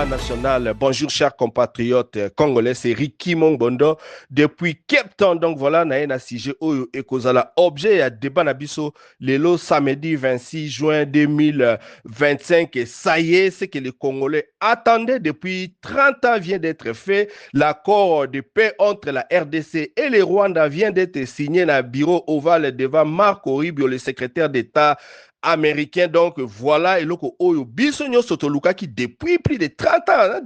débat national. Bonjour chers compatriotes congolais, c'est Ricky Mongbondo depuis Cape Town. Donc voilà, na sujet oyo ekozala objet ya débat na biso lelo samedi 26 juin 2025 et ça y est, c'est que les Congolais attendaient depuis 30 ans vient d'être fait. L'accord de paix entre la RDC et le Rwanda vient d'être signé dans le bureau ovale devant Marco Rubio, le secrétaire d'État américain. Donc voilà, et loko oyo biso nyonso toluka qui depuis plus de 30 ans, hein,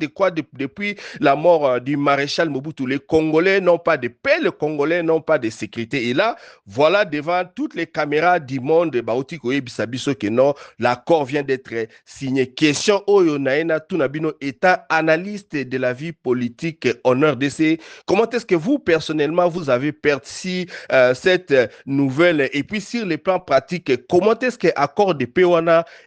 depuis la mort du maréchal Mobutu, les Congolais n'ont pas de paix, les Congolais n'ont pas de sécurité. Et là, voilà devant toutes les caméras du monde, baouti koye bisabiso que non, l'accord vient d'être signé. Question oyo naena tunabino état analyste de la vie politique en RDC. Comment est-ce que vous personnellement vous avez perçu cette nouvelle et puis sur les plans pratiques, comment est-ce que accord de paix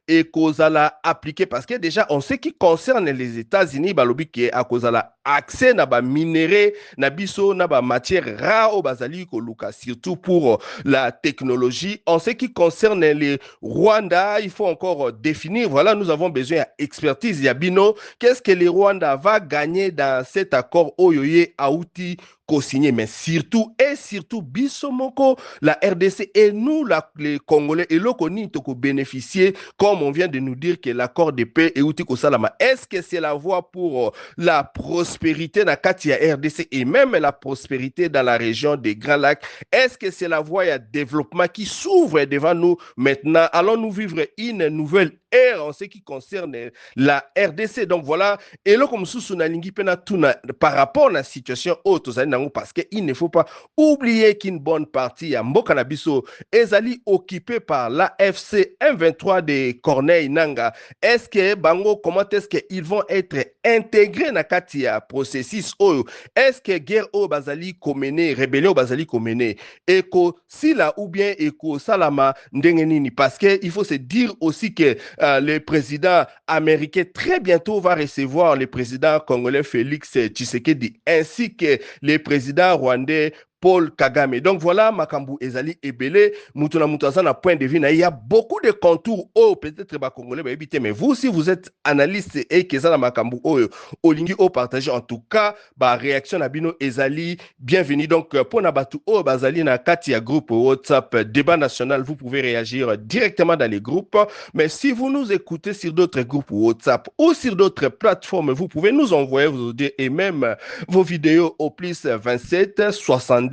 et kozala appliqué parce que déjà on sait qui concerne les États-Unis balobi que a kozala accès na ba minerai na biso na ba matière rare au bazali koluka surtout pour la technologie. On sait qui concerne les Rwanda, il faut encore définir. Voilà, nous avons besoin d'expertise Yabino. Qu'est-ce que le Rwanda va gagner dans cet accord Oyoye Aouti co-signé, mais surtout et surtout Bissomoko, la RDC et nous, les Congolais, et l'Okoni, toko bénéficier, comme on vient de nous dire que l'accord de paix est outil Salama. Est-ce que c'est la voie pour la prospérité dans Katia RDC et même la prospérité dans la région des Grands Lacs? Est-ce que c'est la voie de développement qui s'ouvre devant nous maintenant? Allons-nous vivre une nouvelle ère en ce qui concerne la RDC? Donc voilà, et là comme sous nalingi pena tuna par rapport à la situation haute parce qu'il ne faut pas oublier qu'une bonne partie à Mbokanabiso ezali occupée par l'AFC M23 de Corneille Nanga. Est-ce que Bango, comment est-ce qu'ils vont être intégrés dans le processus oyo? Est-ce que guerre au Bazali Komene, rébellion au Bazali Komene, Eko Sila ou bien Eko Salama Ndengenini? Parce qu'il faut se dire aussi que le président américain très bientôt va recevoir le président congolais Félix Tshisekedi ainsi que le président rwandais Paul Kagame. Donc voilà, Makambu Ezali Ebele, Mutuna Mutazana, point de vue, il y a beaucoup de contours, oh, peut-être les Congolais, mais vous, si vous êtes analyste et que ça, Makambu, oh, Olingi, oh, partagez, en tout cas, bah, réaction à Bino Ezali, bienvenue. Donc, pour Nabatu, oh, Bazali, na Katia groupe WhatsApp, débat national, vous pouvez réagir directement dans les groupes. Mais si vous nous écoutez sur d'autres groupes WhatsApp ou sur d'autres plateformes, vous pouvez nous envoyer vos idées et même vos vidéos au plus 27 60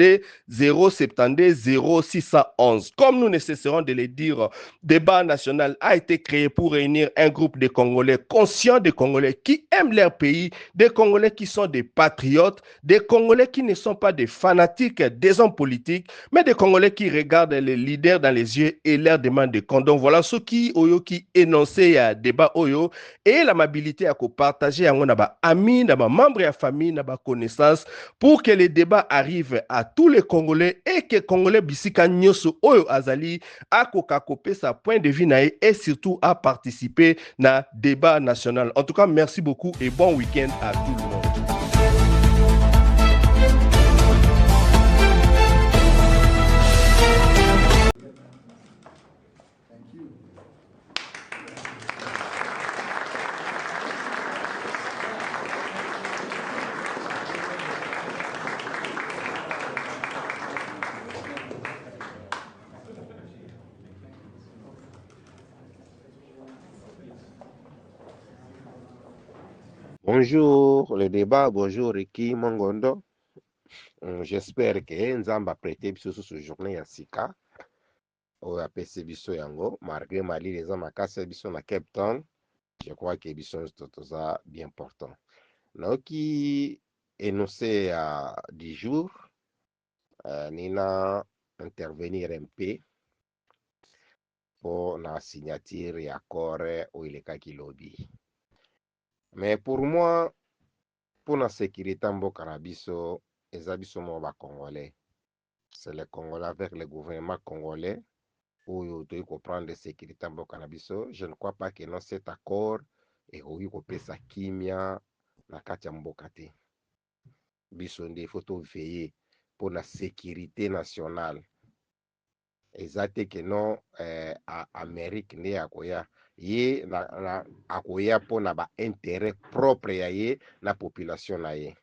072 0611. Comme nous ne cesserons de le dire, débat national a été créé pour réunir un groupe de Congolais conscients, des Congolais qui aiment leur pays, des Congolais qui sont des patriotes, des Congolais qui ne sont pas des fanatiques des hommes politiques, mais des Congolais qui regardent les leaders dans les yeux et leur demandent des comptes. Donc voilà ce qui oyo qui énoncé à débat oyo et l'amabilité à partager avec nos amis, nos membres et famille, nos connaissances pour que les débats arrivent à tous les Congolais et que Congolais bisika nyoso oyo azali a kokakopé sa point de vue nae et surtout à participer na débat national. En tout cas, merci beaucoup et bon week-end à tout le monde. Bonjour le débat, bonjour Ricky Mongondo. J'espère que Nzamba a prêté biso ce journée à Sika. Au APC biso yango, malgré Mali les hommes à casse biso na Cape Town. Je crois que biso c'est bien important. Naoki énoncé à 10 jours, Nina intervenir MP pour la signature et accord au Ileka Kilobi. Mais pour moi, pour la sécurité en Bokanabiso, les habitants congolais, c'est les Congolais avec le gouvernement congolais où il doit comprendre la sécurité en Bokanabiso. Je ne crois pas que dans cet accord, et où il peut sa kimia, la katia mbokate. Bisonde, il faut veiller pour la sécurité nationale. Ezate que non Amérique ne akoya ye na akoya po na ba intérêt propre ya ye na population na ye.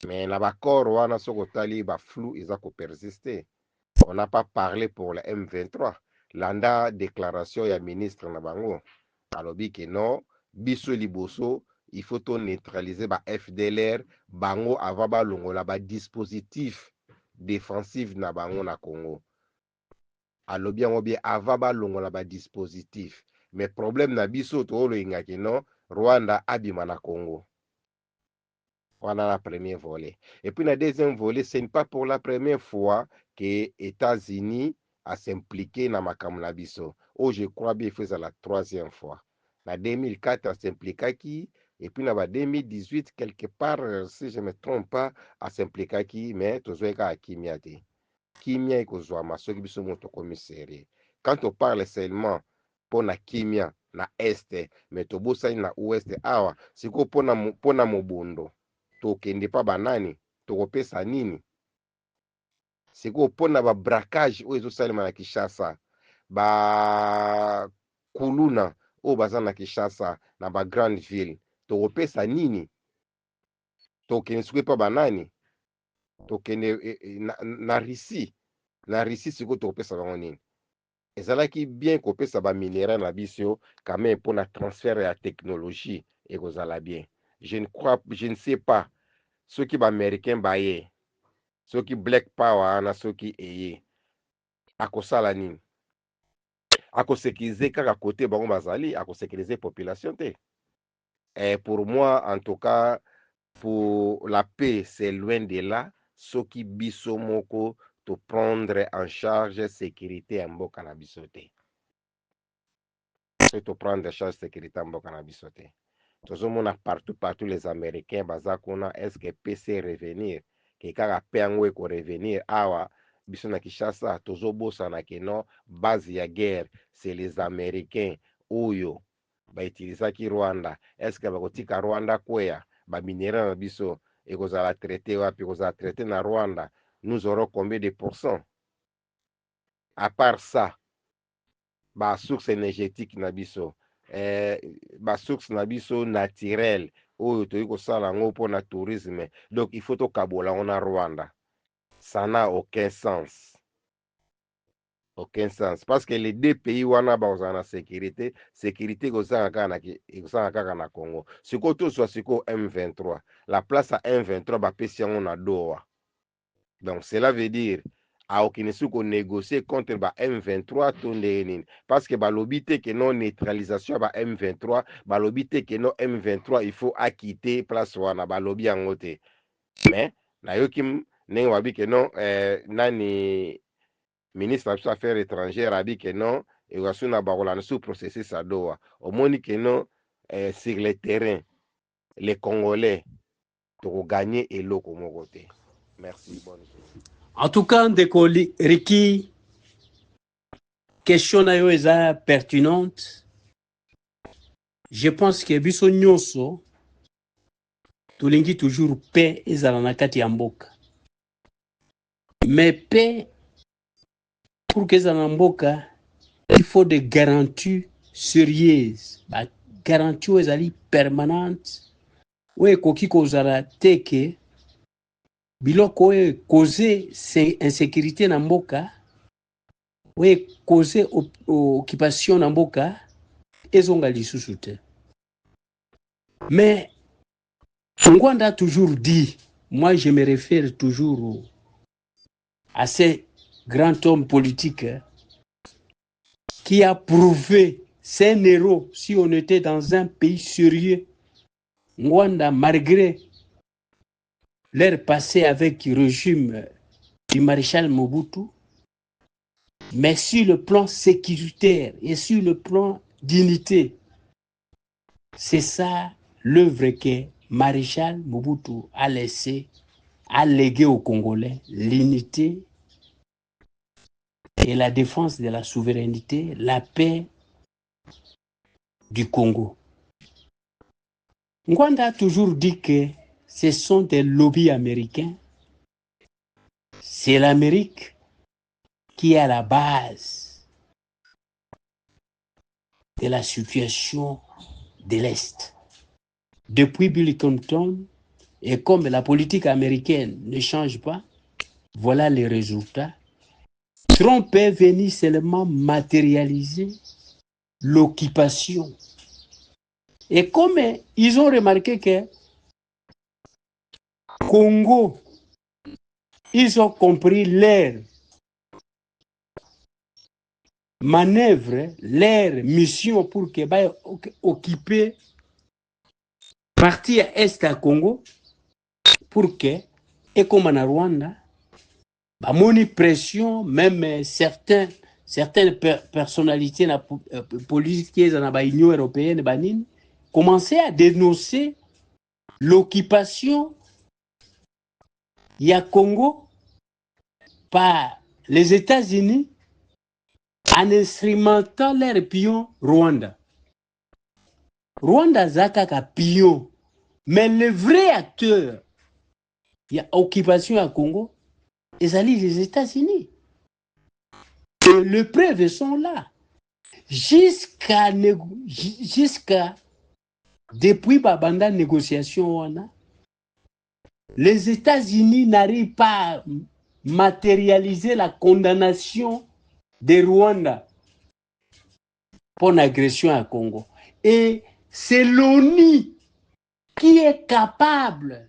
Mais na ba corps wana soko tali ba flou eza ko persister. On n'a pas parlé pour le M23. Landa déclaration ya ministre na bango. Alobi que non biso liboso il faut to neutraliser ba FDLR bango avant ba longola ba dispositif défensif na bango na Congo. Alobi yango bien avant ba longola ba dispositif. Mais problème na biso to lo ingaki non Rwanda abima na Congo. Voilà la première volet. Et puis la deuxième volet, ce n'est pas pour la première fois que les États-Unis a s'impliqué dans makambo na biso. Oh, je crois bien que c'est la troisième fois. En 2004, a s'impliqué qui, et puis en 2018, quelque part, si je ne me trompe pas, a s'impliqué qui, mais tout ça est kimia te. Kimia est kozwa masoki biso moto commissaire. Quand on parle seulement pour la kimia na est, mais to bosa na ouest awa, siko pona mobondo. Tokende pa banani tokopesa nini siko mpona babracage oyo ezosalema na Kinshasa bakuluna oyo baza na Kinshasa na bagrande ville tokopesa nini tokende sikoyo pa banani tokende na Russie sikoyo tokopesa bango nini ezalaki bien kopesa baminéral na biso quand même mpona transfert ya technologie ekozala bien je ne sais pas soki baaméricain baye soki black power na soki eye akosala nini akosécuriser kaka côté bango bazali akosécuriser population te pour moi en tout cas pour la paix c'est loin de là soki biso moko to prendre en charge sécurité ya mboka na biso te soki to prendre en charge sécurité ya mboka na biso te tozomona partout les américains baza kuna est-ce que PC revenir ke kaka pe yango eko revenir awa biso na Kinshasa tozobosana ke non base ya guerre c'est les américains oyo bautilisaki Rwanda est-ce que bakotika Rwanda kweya baminéral na biso ekozala traité wapi ekozala traité na Rwanda nous aurons combien de pourcents à part ça source énergétique na biso source na biso naturel oyo toyi kosala yango mpona tourisme donc il faut tokabola yango na Rwanda ça n'a aucun sens parce que les deux pays wana bazala na sécurité ekozala kaka na Congo sikoyo tozwa sikoyo M23 la place à M23 bapesi yango na Doha donc cela veut dire aokende soki konégocier contre ba M23 to ndenge nini parce que balobi te ke non neutralisation ya ba M23 balobi te ke non M23 il faut acquitter place wana balobi yango te mais nayoki ndenge babi ke non nani ministre na biso affaires étrangères abi ke non ewasu na bakolanda sous processus ya Doha omoni ke non sur le terrain les Congolais tokoganye eloko moko te. Merci, bonne journée. En tout cas, ndeko Ricky, question na yo eza pertinente. Je pense que biso nyonso tolingi toujours paix ezala na kati ya mboka. Mais paix pour que ezala na mboka, il faut des garanties sérieuses. Ba garantie ezali permanente. Oyo ekoki kozala te ke biloko oyo causer insécurité na mboka oyo causer occupation na mboka ezonga lisusu te. Mais Ngwanda a toujours dit, moi je me réfère toujours à ce grand homme politique qui a prouvé, c'est un héros. Si on était dans un pays sérieux, Ngwanda, malgré leur passé avec le régime du maréchal Mobutu, mais sur le plan sécuritaire et sur le plan d'unité, c'est ça l'œuvre que maréchal Mobutu a laissé, a légué aux Congolais, l'unité et la défense de la souveraineté, la paix du Congo. Ngwanda a toujours dit que ce sont des lobbies américains. C'est l'Amérique qui est à la base de la situation de l'Est. Depuis Bill Clinton, et comme la politique américaine ne change pas, voilà les résultats. Trump est venu seulement matérialiser l'occupation. Et comme ils ont remarqué que Congo, ils ont compris leur manœuvre, leur mission pour que occuper partie est à Congo, pour que, et comme en Rwanda, moni pression, même certaines personnalités politiques dans l'Union européenne commençaient à dénoncer l'occupation du Congo par les États-Unis en instrumentant leur pion Rwanda. Rwanda Zakaka pion, mais le vrai acteur, il y a occupation à Congo, et ça lit les États-Unis. Et les preuves sont là. Jusqu'à depuis la négociation, les États-Unis n'arrivent pas à matérialiser la condamnation de Rwanda pour l'agression à Congo. Et c'est l'ONU qui est capable,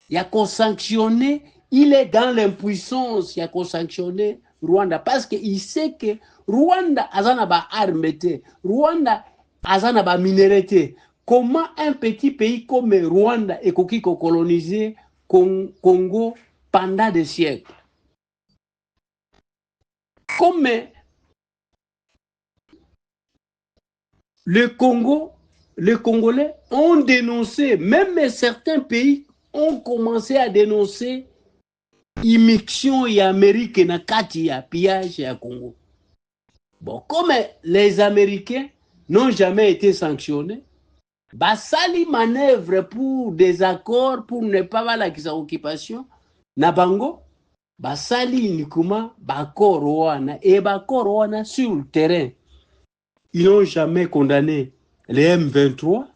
il y a qu'on sanctionner, il est dans l'impuissance, il y a qu'on sanctionner Rwanda parce qu'il sait que Rwanda a ba armée, Rwanda a ba minéralité. Comment un petit pays comme Rwanda est colonisé Congo pendant des siècles? Comme le Congo, les Congolais ont dénoncé, même certains pays ont commencé à dénoncer l'immixtion et l'Amérique na kati ya pillage à Congo. Bon, comme les Américains n'ont jamais été sanctionnés, sali manœuvre pour des accords pour ne pas avoir la occupation na bango, sali uniquement bakor wana et bakor wana sur le terrain. Ils n'ont jamais condamné les M23.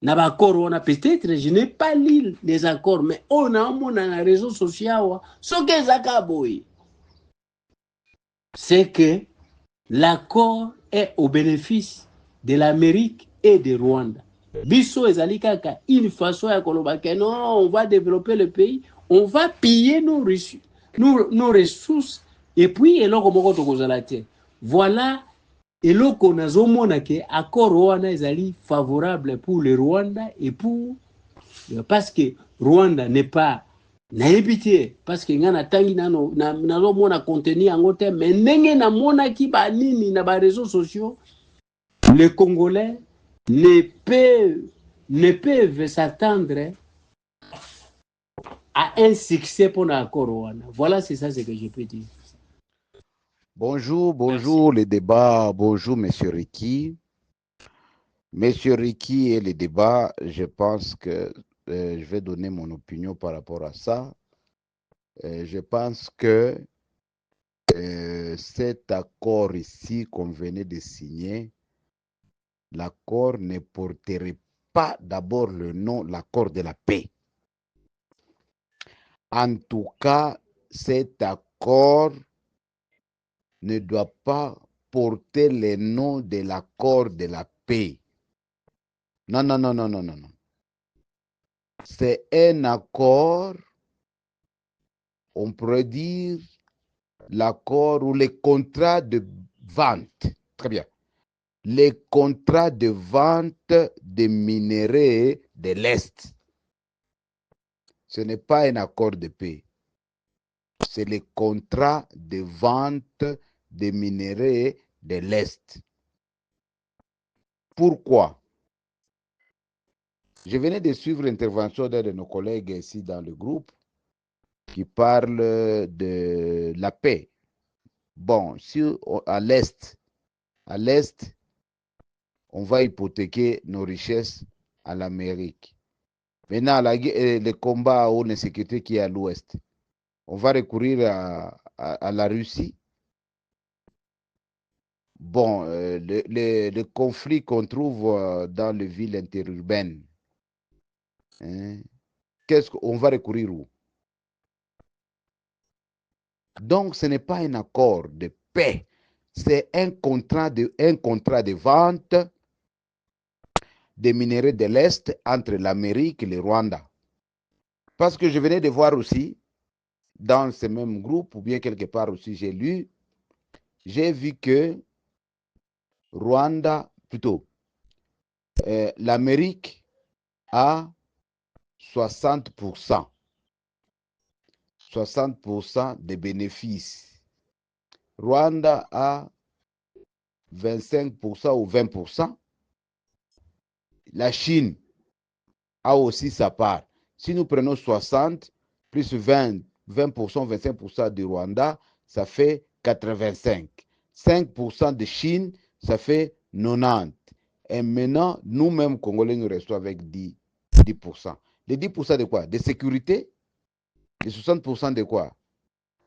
Peut-être, je n'ai pas lu les accords, mais on a un réseau social. C'est que l'accord est au bénéfice de l'Amérique et de Rwanda. Biso ezalikaka une façon à Kolobake, non, on va développer le pays, on va piller nos ressources, et puis, voilà. Et là, on a que l'accord Rwanda est favorable pour le Rwanda et pour parce que Rwanda n'est pas naébité parce que ngana tangi nano na contenu angote mais nenge na mona ki ba nini na ba réseaux sociaux les Congolais ne peuvent s'attendre à un succès pour l'accord Rwanda. Voilà, c'est ça ce que je peux dire. Bonjour, les débats. Bonjour, Monsieur Ricky. Monsieur Ricky et les débats, je pense que je vais donner mon opinion par rapport à ça. Je pense que cet accord ici qu'on venait de signer, l'accord ne porterait pas d'abord le nom, l'accord de la paix. En tout cas, cet accord ne doit pas porter le nom de l'accord de la paix. Non, non, non, non, non, non, non. C'est un accord, on pourrait dire, l'accord ou les contrats de vente. Très bien. Les contrats de vente des minerais de l'Est. Ce n'est pas un accord de paix. C'est les contrats de vente des minerais de l'Est. Pourquoi? Je venais de suivre l'intervention d'un de nos collègues ici dans le groupe qui parle de la paix. Bon, si à l'Est, on va hypothéquer nos richesses à l'Amérique. Maintenant, le combat ou l'insécurité qui est à l'Ouest, on va recourir à la Russie. Bon, le conflit qu'on trouve dans les villes interurbaines, hein, qu'est-ce qu'on va recourir où? Donc, ce n'est pas un accord de paix, c'est un contrat de vente des minéraux de l'Est entre l'Amérique et le Rwanda. Parce que je venais de voir aussi, dans ce même groupe, ou bien quelque part aussi, j'ai lu, j'ai vu que Rwanda, plutôt, l'Amérique a 60%, 60% des bénéfices. Rwanda a 25% ou 20%. La Chine a aussi sa part. Si nous prenons 60 plus 20, 20%, 25% du Rwanda, ça fait 85. 5% de Chine, ça fait 90. Et maintenant, nous-mêmes, Congolais, nous restons avec 10%. Les 10% de quoi? De sécurité. Les 60% de quoi?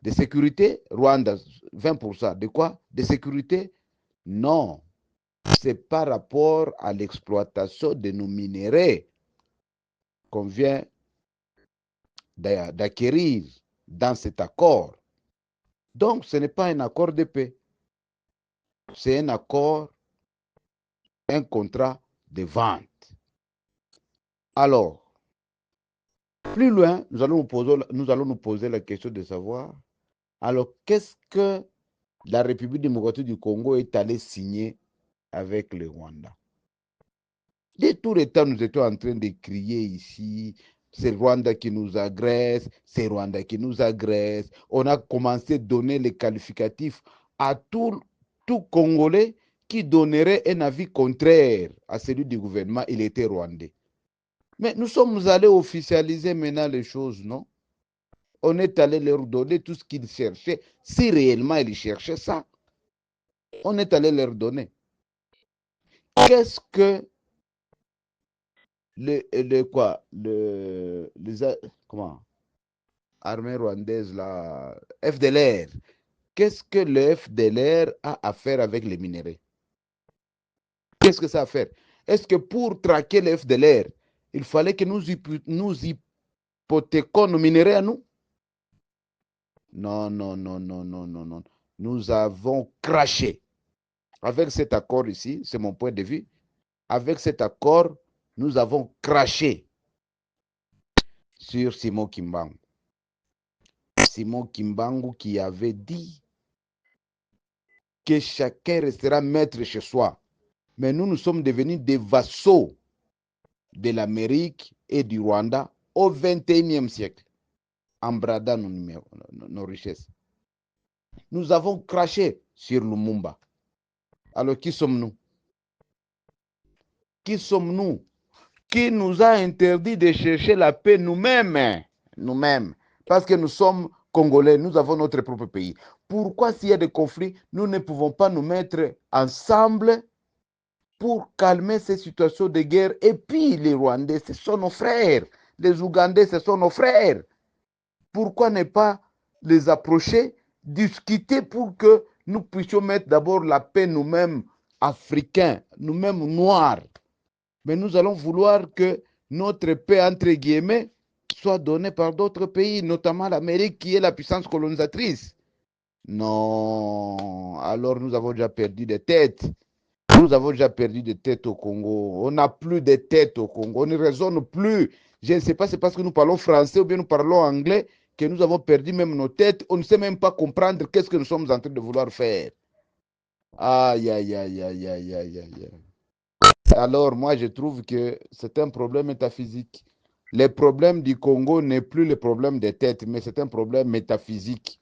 De sécurité. Rwanda, 20%. De quoi? De sécurité. Non. C'est par rapport à l'exploitation de nos minéraux qu'on vient d'acquérir dans cet accord. Donc, ce n'est pas un accord de paix. C'est un accord, un contrat de vente. Alors, plus loin, nous allons nous poser la question de savoir, alors, qu'est-ce que la République démocratique du Congo est allée signer avec le Rwanda? De tout le temps, nous étions en train de crier ici, c'est Rwanda qui nous agresse, c'est Rwanda qui nous agresse. On a commencé à donner les qualificatifs à tout Congolais qui donnerait un avis contraire à celui du gouvernement, il était rwandais. Mais nous sommes allés officialiser maintenant les choses, non? On est allé leur donner tout ce qu'ils cherchaient, si réellement ils cherchaient ça. On est allé leur donner. Qu'est-ce que comment? Armée rwandaise, la FDLR. Qu'est-ce que le FDLR a à faire avec les minéraux? Qu'est-ce que ça a à faire? Est-ce que pour traquer le FDLR, il fallait que nous hypothéquions nos minéraux à nous? Non, non, non, non, non, non, non. Nous avons craché. Avec cet accord ici, c'est mon point de vue, avec cet accord, nous avons craché sur Simon Kimbangu. Simon Kimbangu qui avait dit que chacun restera maître chez soi. Mais nous sommes devenus des vassaux de l'Amérique et du Rwanda au XXIe siècle, en bradant nos richesses. Nous avons craché sur Lumumba. Alors qui sommes-nous? Qui sommes-nous? Qui nous a interdit de chercher la paix nous-mêmes? Nous-mêmes. Parce que nous sommes Congolais, nous avons notre propre pays. Pourquoi s'il y a des conflits, nous ne pouvons pas nous mettre ensemble pour calmer ces situations de guerre? Et puis les Rwandais, ce sont nos frères. Les Ougandais, ce sont nos frères. Pourquoi ne pas les approcher, discuter pour que nous puissions mettre d'abord la paix nous-mêmes, Africains, nous-mêmes Noirs? Mais nous allons vouloir que notre paix, entre guillemets, soit donnée par d'autres pays, notamment l'Amérique qui est la puissance colonisatrice. Non, alors nous avons déjà perdu des têtes. Nous avons déjà perdu des têtes au Congo. On n'a plus de têtes au Congo. On ne raisonne plus. Je ne sais pas, c'est parce que nous parlons français ou bien nous parlons anglais que nous avons perdu même nos têtes. On ne sait même pas comprendre qu'est-ce que nous sommes en train de vouloir faire. Aïe, aïe, aïe, aïe, aïe, aïe, aïe. Alors, moi, je trouve que c'est un problème métaphysique. Le problème du Congo n'est plus le problème des têtes, mais c'est un problème métaphysique.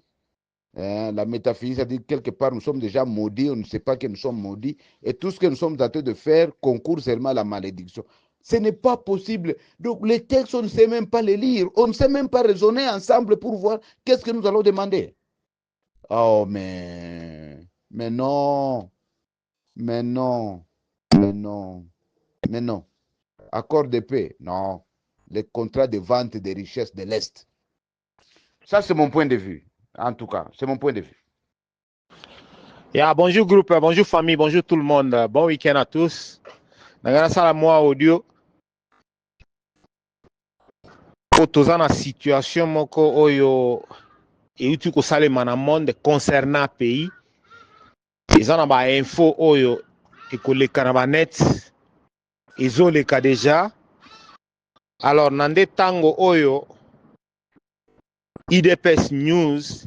La métaphysique, c'est-à-dire quelque part, nous sommes déjà maudits, on ne sait pas que nous sommes maudits, et tout ce que nous sommes en train de faire concourt seulement à la malédiction. Ce n'est pas possible. Donc, les textes, on ne sait même pas les lire, on ne sait même pas raisonner ensemble pour voir qu'est-ce que nous allons demander. Oh, mais non, mais non, mais non, mais non. Accord de paix, non. Les contrats de vente des richesses de l'Est. Ça, c'est mon point de vue. En tout cas, c'est mon point de vue. Yeah, bonjour groupe, bonjour famille, bonjour tout le monde. Bon week-end à tous. Grâce à moi audio. Pour tous en situation moko oyo et tu ko sale mana monde concernant pays. Ils en ba info oyo et ko le canabanet. Ils ont le cas déjà. Alors nande tango oyo IDPS News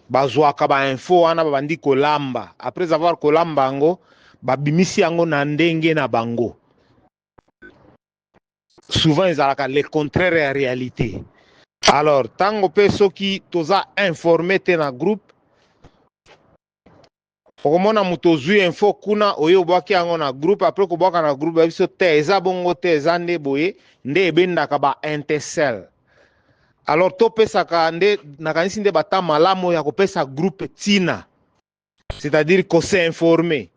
bazwaka ba info wana babandi kolamba. Après avoir kolamba ngo babimisi yango na ndenge na bango. Souvent ils ont le contraire en réalité. Alors tango peso qui toza informé te na groupe okomona muto zui info kuna oyo bwaki yango na groupe après ko bwaka na groupe biso te eza bongo te eza nde boye nde ebendaka ba intercell. Alors to pesaka nde nakanisi nde bata malamu ya kopesa groupe tina, c'est-à-dire ko se informer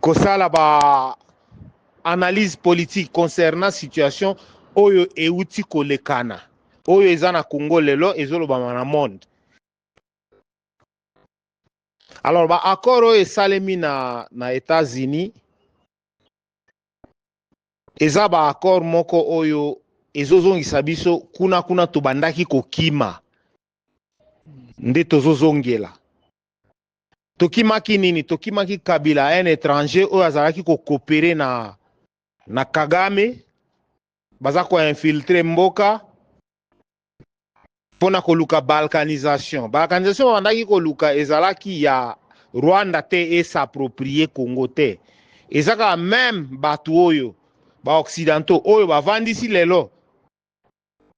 ko sala ba analyse politique concernant situation oyo euti kolekana oyo eza na Congo lelo ezoloba na monde. Alors ba accord oyo esalemi na États-Unis eza ba accord moko oyo ezozongisa biso kuna tobandaki kokima nde tozozongela. Tokimaki nini? Tokimaki Kabila, un étranger oyo azalaki kokopere na Kagame, baza ko infiltrer mboka pona koluka balkanisation. Balkanisation bandaki koluka ezalaki ya Rwanda te et s'approprier Congo te. Ezaka même batu oyo ba occidentaux oyo bavandisi lelo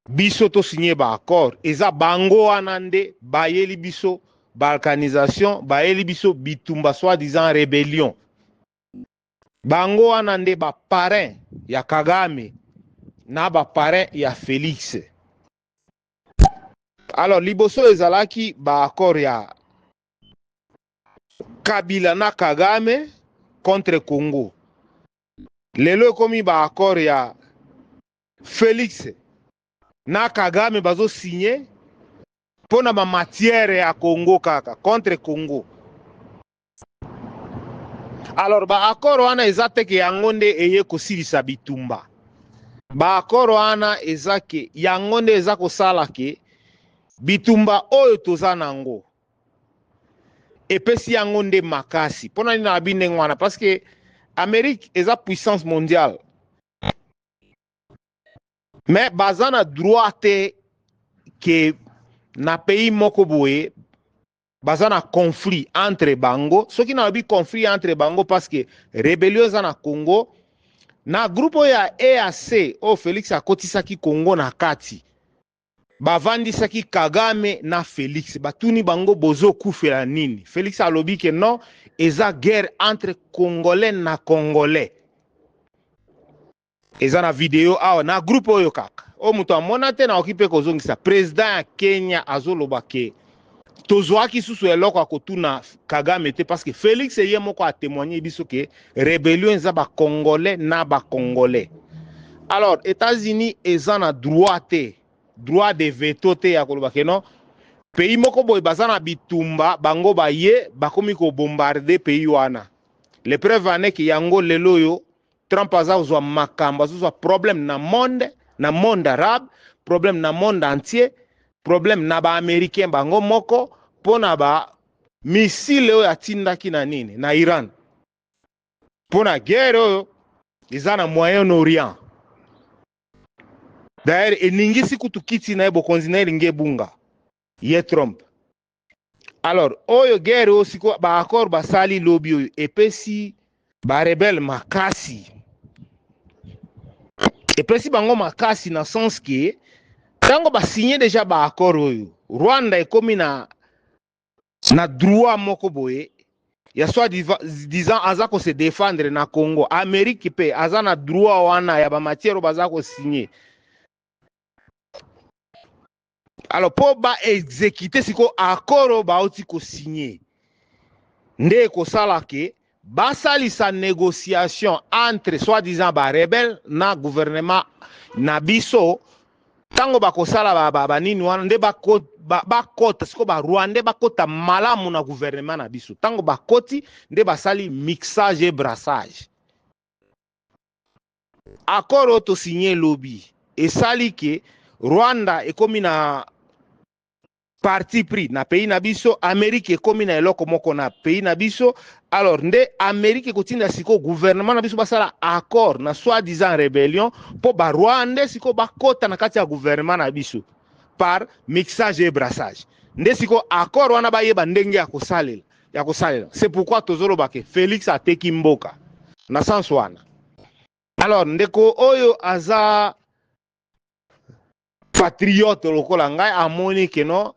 biso to signé ba accord eza bango wana nde bayeli biso balkanisation, bayeli biso bitumba soi-disant rébellion. Bango wana nde ba parrain ya Kagame na ba parrain ya Félix. Alors liboso ezalaki ba accord ya Kabila na Kagame contre Congo. Lelo komi ba accord ya Félix na Kagame bazo signé pona ma matière ya Congo kaka contre Congo. Alors ba accord wana ezateke yango nde eye kosilisa bitumba. Ba accord wana ezake yango nde eza kosala ke bitumba oyo toza nango epesi yango nde makasi pona nini na bindengo wana parce que Amérique eza puissance mondiale mais baza na droit te ke na pays moko boye baza na conflit entre bango soki na bi conflit entre bango parce que rébellion eza na Congo na groupe ya EAC o Félix akotisaki Congo na kati bavandisaki Kagame na Félix batuni bango bozo kufela nini. Félix alobi ke non eza guerre entre Congolais na Congolais. Eza na video awa na groupe oyo kaka o muto amona te na okipe kozongisa président ya Kenya azoloba ke tozwaki susu eloko akotuna Kagame te parce que Félix ye moko a témoigné biso ke rébellion eza ba Congolais na ba Congolais. Alors États-Unis eza na droit te droit de veto te ya koloba ke non pays moko boy bazana bitumba bango baye bakomi ko bombarder pays wana. Les preuves ane ki yango lelo yo Trump aza uzwa makamba uzwa problème na monde arabe, problème na monde entier, problème na ba américain bango moko pona ba missile oyo atindaki na nini na Iran. Pona guerre oyo eza na Moyen-Orient. D'ailleurs eningisi kutukiti na bokonzi na elinge bunga ye Trump. Alors oyo guerre osiko ba accord basali lobby oyo epesi ba rebelle makasi. Epesi bango makasi na sens que tango ba signé déjà ba accord oyo Rwanda ekomi na droit moko boye ya soit disant aza ko se défendre na Congo. Amérique pe aza na droit wana ya ba matière baza ko signer. Alors pour ba exécuter siko accord ba oti ko signer nde ko sala ke basali sa négociation entre soi-disant ba rebelle na gouvernement na biso tango bakosala ba nini wana nde bakota siko ba Rwanda bakota malamu na gouvernement na biso tango bakoti nde basali mixage et brassage accord auto signé lobby esali ke Rwanda ekomi na parti pris na pays na biso Amérique ekomi na eloko moko na pays na biso alors nde Amérique ekotinda siko gouvernement na biso basala accord na soi-disant rébellion po ba Rwanda siko bakota na kati ya gouvernement na biso par mixage et brassage nde siko accord wana bayeba ndenge ya kosalela c'est pourquoi tozoloba ke Félix ateki mboka na sens wana alors ndeko oyo aza patriote lokola ngai amoni ke no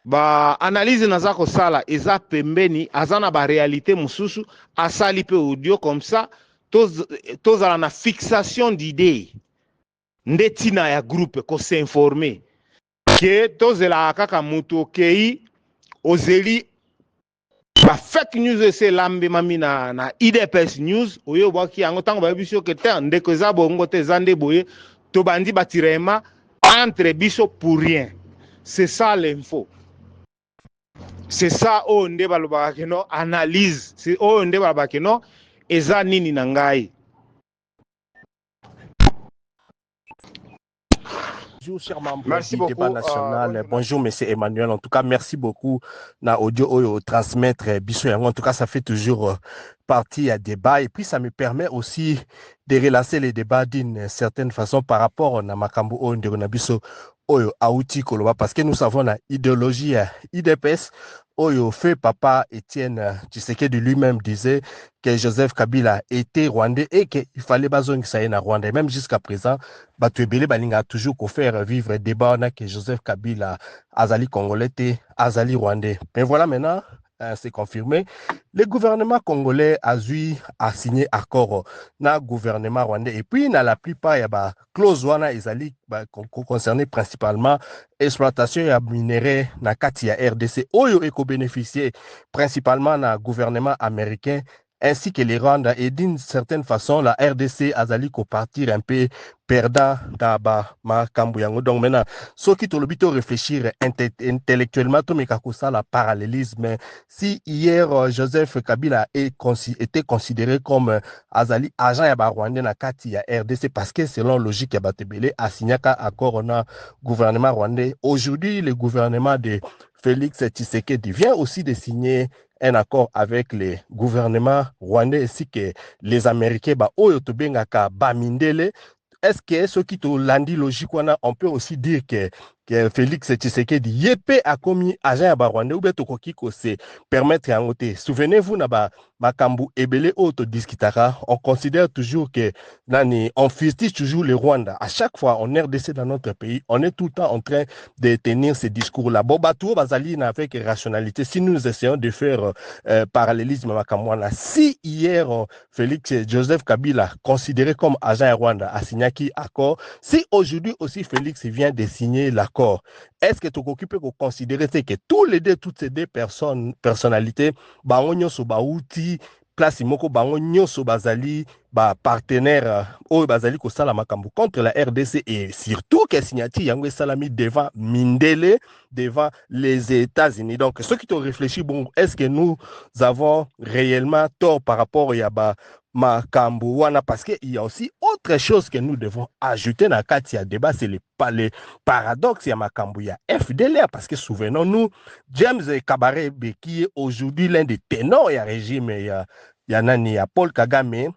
ba analyse naza kosala eza pembeni aza na ba réalité mususu asali pe audio comme ça tozala na fixation d'idée nde tina ya groupe ko s'informer ke tozela kaka mutu okei ozeli ba fake news ese lambe mami na IDPS news oyo bwaki yango tango ba biso ke te ndeko eza bongo te zande boye to bandi batirema entre biso pour rien c'est ça l'info c'est ça o nde balobaka ke no analyse c'est o nde balobaka ke no eza nini na ngai. Bonjour, cher membre Merci du débat beaucoup, national. Bonjour, monsieur Emmanuel. En tout cas, merci beaucoup na audio oyo transmettre biso yango. En tout cas, ça fait toujours partie à débat. Et puis, ça me permet aussi de relancer les débats d'une certaine façon par rapport à makambo oyo ndeko na biso oyo auti koloba parce que nous savons la idéologie IDPS oyo fait papa Étienne Tshisekedi lui-même disait que Joseph Kabila était rwandais et qu'il fallait bazongisa ye na Rwanda. Et même jusqu'à présent, bato ebele balinga toujours ko faire vivre débat na que Joseph Kabila azali congolais te azali rwandais. Mais voilà maintenant c'est confirmé. Le gouvernement congolais a signé accord na gouvernement rwandais et puis na la plupart ya ba clause wana ezali concerné principalement exploitation ya minerai na kati ya RDC oyo eko bénéficier principalement na gouvernement américain ainsi que les Rwanda et d'une certaine façon la RDC azali ko partir un peu perdant dans makambo yango. Donc maintenant soki tolobi to réfléchir intellectuellement to meka la parallélisme si hier Joseph Kabila était considéré comme azali agent ya ba Rwandais na kati ya RDC parce que selon logique ya batebele a signé un accord na gouvernement rwandais. Aujourd'hui le gouvernement de Félix Tshisekedi vient aussi de signer un accord avec les gouvernements rwandais ainsi que les Américains oyo tobengaka bamindele. Est-ce que ce qui te landi logique on peut aussi dire que Félix Tshisekedi yepé a commis agent à Rwanda ou bien tokoki ko se permettre en côté. Souvenez-vous na makambu ebele auto discutara, on considère toujours que nani on fustige toujours le Rwanda. À chaque fois on RDC dans notre pays, on est tout le temps en train de tenir ces discours là. Bon batou bazali na avec rationalité. Si nous essayons de faire parallélisme makamwana, si hier Félix Joseph Kabila considéré comme agent à Rwanda a signé qui accord, si aujourd'hui aussi Félix vient de signer l'accord, est-ce que tu occupes de considérer que toutes ces deux personnalités, bango so bauti place moko bango nyoso bazali ba partenaire o bazali ko sala makambo contre la RDC et surtout que signati yango salami devant Mindele, devant les États-Unis. Donc ceux qui ont réfléchi, bon, est-ce que nous avons réellement tort par rapport à makambo wana, parce qu'il y a aussi autre chose que nous devons ajouter dans le cas débat, c'est le paradoxe ya makambo ya FDLR, parce que souvenons-nous, James Kabarebe qui est aujourd'hui l'un des ténors ya régime ya nani ya Paul Kagame